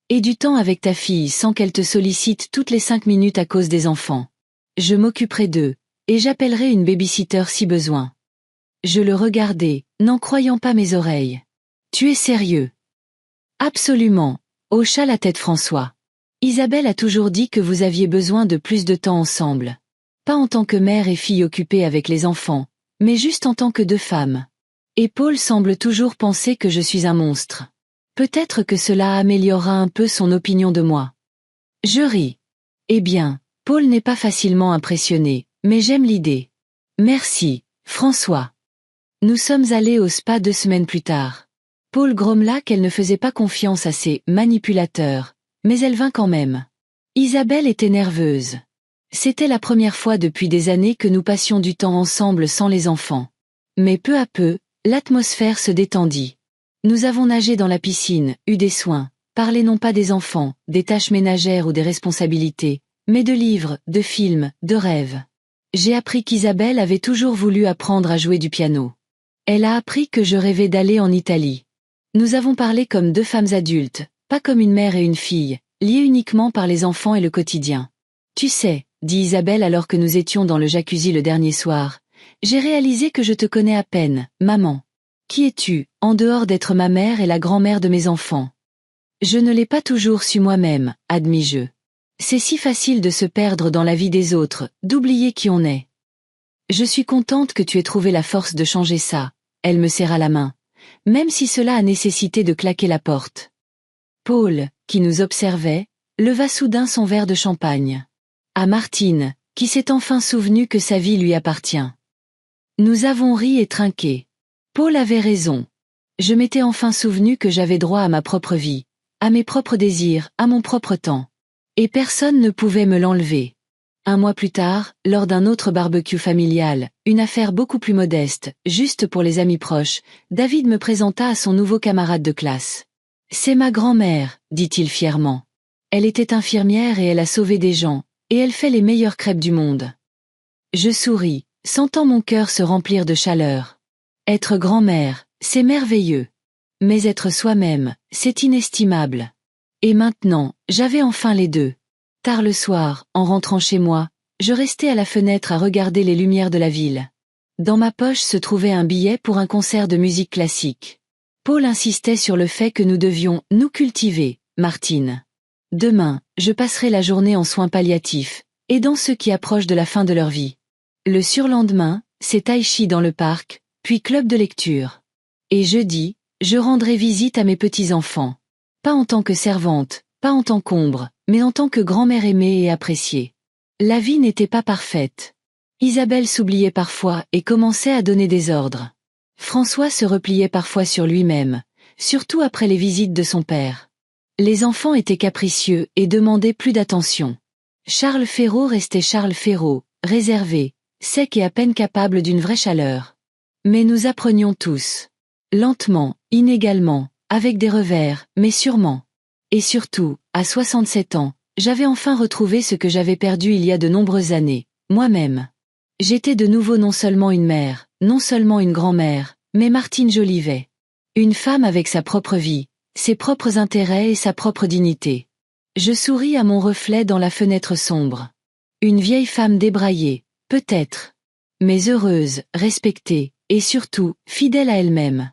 Et du temps avec ta fille sans qu'elle te sollicite toutes les 5 minutes à cause des enfants. Je m'occuperai d'eux, et j'appellerai une baby-sitter si besoin. Je le regardai, n'en croyant pas mes oreilles. Tu es sérieux? Absolument, hocha la tête François. Isabelle a toujours dit que vous aviez besoin de plus de temps ensemble. Pas en tant que mère et fille occupée avec les enfants, mais juste en tant que deux femmes. Et Paul semble toujours penser que je suis un monstre. Peut-être que cela améliorera un peu son opinion de moi. Je ris. Eh bien, Paul n'est pas facilement impressionné, mais j'aime l'idée. Merci, François. Nous sommes allés au spa 2 semaines plus tard. Paul grommela qu'elle ne faisait pas confiance à ses manipulateurs, mais elle vint quand même. Isabelle était nerveuse. C'était la première fois depuis des années que nous passions du temps ensemble sans les enfants. Mais peu à peu, l'atmosphère se détendit. Nous avons nagé dans la piscine, eu des soins, parlé non pas des enfants, des tâches ménagères ou des responsabilités, mais de livres, de films, de rêves. J'ai appris qu'Isabelle avait toujours voulu apprendre à jouer du piano. Elle a appris que je rêvais d'aller en Italie. Nous avons parlé comme deux femmes adultes, pas comme une mère et une fille, liées uniquement par les enfants et le quotidien. Tu sais, dit Isabelle alors que nous étions dans le jacuzzi le dernier soir, j'ai réalisé que je te connais à peine, maman. Qui es-tu, en dehors d'être ma mère et la grand-mère de mes enfants? Je ne l'ai pas toujours su moi-même, admis-je. C'est si facile de se perdre dans la vie des autres, d'oublier qui on est. Je suis contente que tu aies trouvé la force de changer ça, elle me serra la main, même si cela a nécessité de claquer la porte. Paul, qui nous observait, leva soudain son verre de champagne. À Martine, qui s'est enfin souvenu que sa vie lui appartient. Nous avons ri et trinqué. Paul avait raison. Je m'étais enfin souvenu que j'avais droit à ma propre vie, à mes propres désirs, à mon propre temps. Et personne ne pouvait me l'enlever. 1 mois plus tard, lors d'un autre barbecue familial, une affaire beaucoup plus modeste, juste pour les amis proches, David me présenta à son nouveau camarade de classe. C'est ma grand-mère, dit-il fièrement. Elle était infirmière et elle a sauvé des gens, et elle fait les meilleures crêpes du monde. Je souris, sentant mon cœur se remplir de chaleur. Être grand-mère, c'est merveilleux. Mais être soi-même, c'est inestimable. Et maintenant, j'avais enfin les deux. Tard le soir, en rentrant chez moi, je restais à la fenêtre à regarder les lumières de la ville. Dans ma poche se trouvait un billet pour un concert de musique classique. Paul insistait sur le fait que nous devions nous cultiver, Martine. Demain, je passerai la journée en soins palliatifs, aidant ceux qui approchent de la fin de leur vie. Le surlendemain, c'est tai chi dans le parc, puis club de lecture. Et jeudi, je rendrai visite à mes petits-enfants. Pas en tant que servante, pas en tant qu'ombre, mais en tant que grand-mère aimée et appréciée. La vie n'était pas parfaite. Isabelle s'oubliait parfois et commençait à donner des ordres. François se repliait parfois sur lui-même, surtout après les visites de son père. Les enfants étaient capricieux et demandaient plus d'attention. Charles Ferraud restait Charles Ferraud, réservé, sec et à peine capable d'une vraie chaleur. Mais nous apprenions tous. Lentement, inégalement, avec des revers, mais sûrement. Et surtout, à 67 ans, j'avais enfin retrouvé ce que j'avais perdu il y a de nombreuses années, moi-même. J'étais de nouveau non seulement une mère, non seulement une grand-mère, mais Martine Jolivet. Une femme avec sa propre vie, ses propres intérêts et sa propre dignité. Je souris à mon reflet dans la fenêtre sombre. Une vieille femme débraillée, peut-être. Mais heureuse, respectée, et surtout, fidèle à elle-même.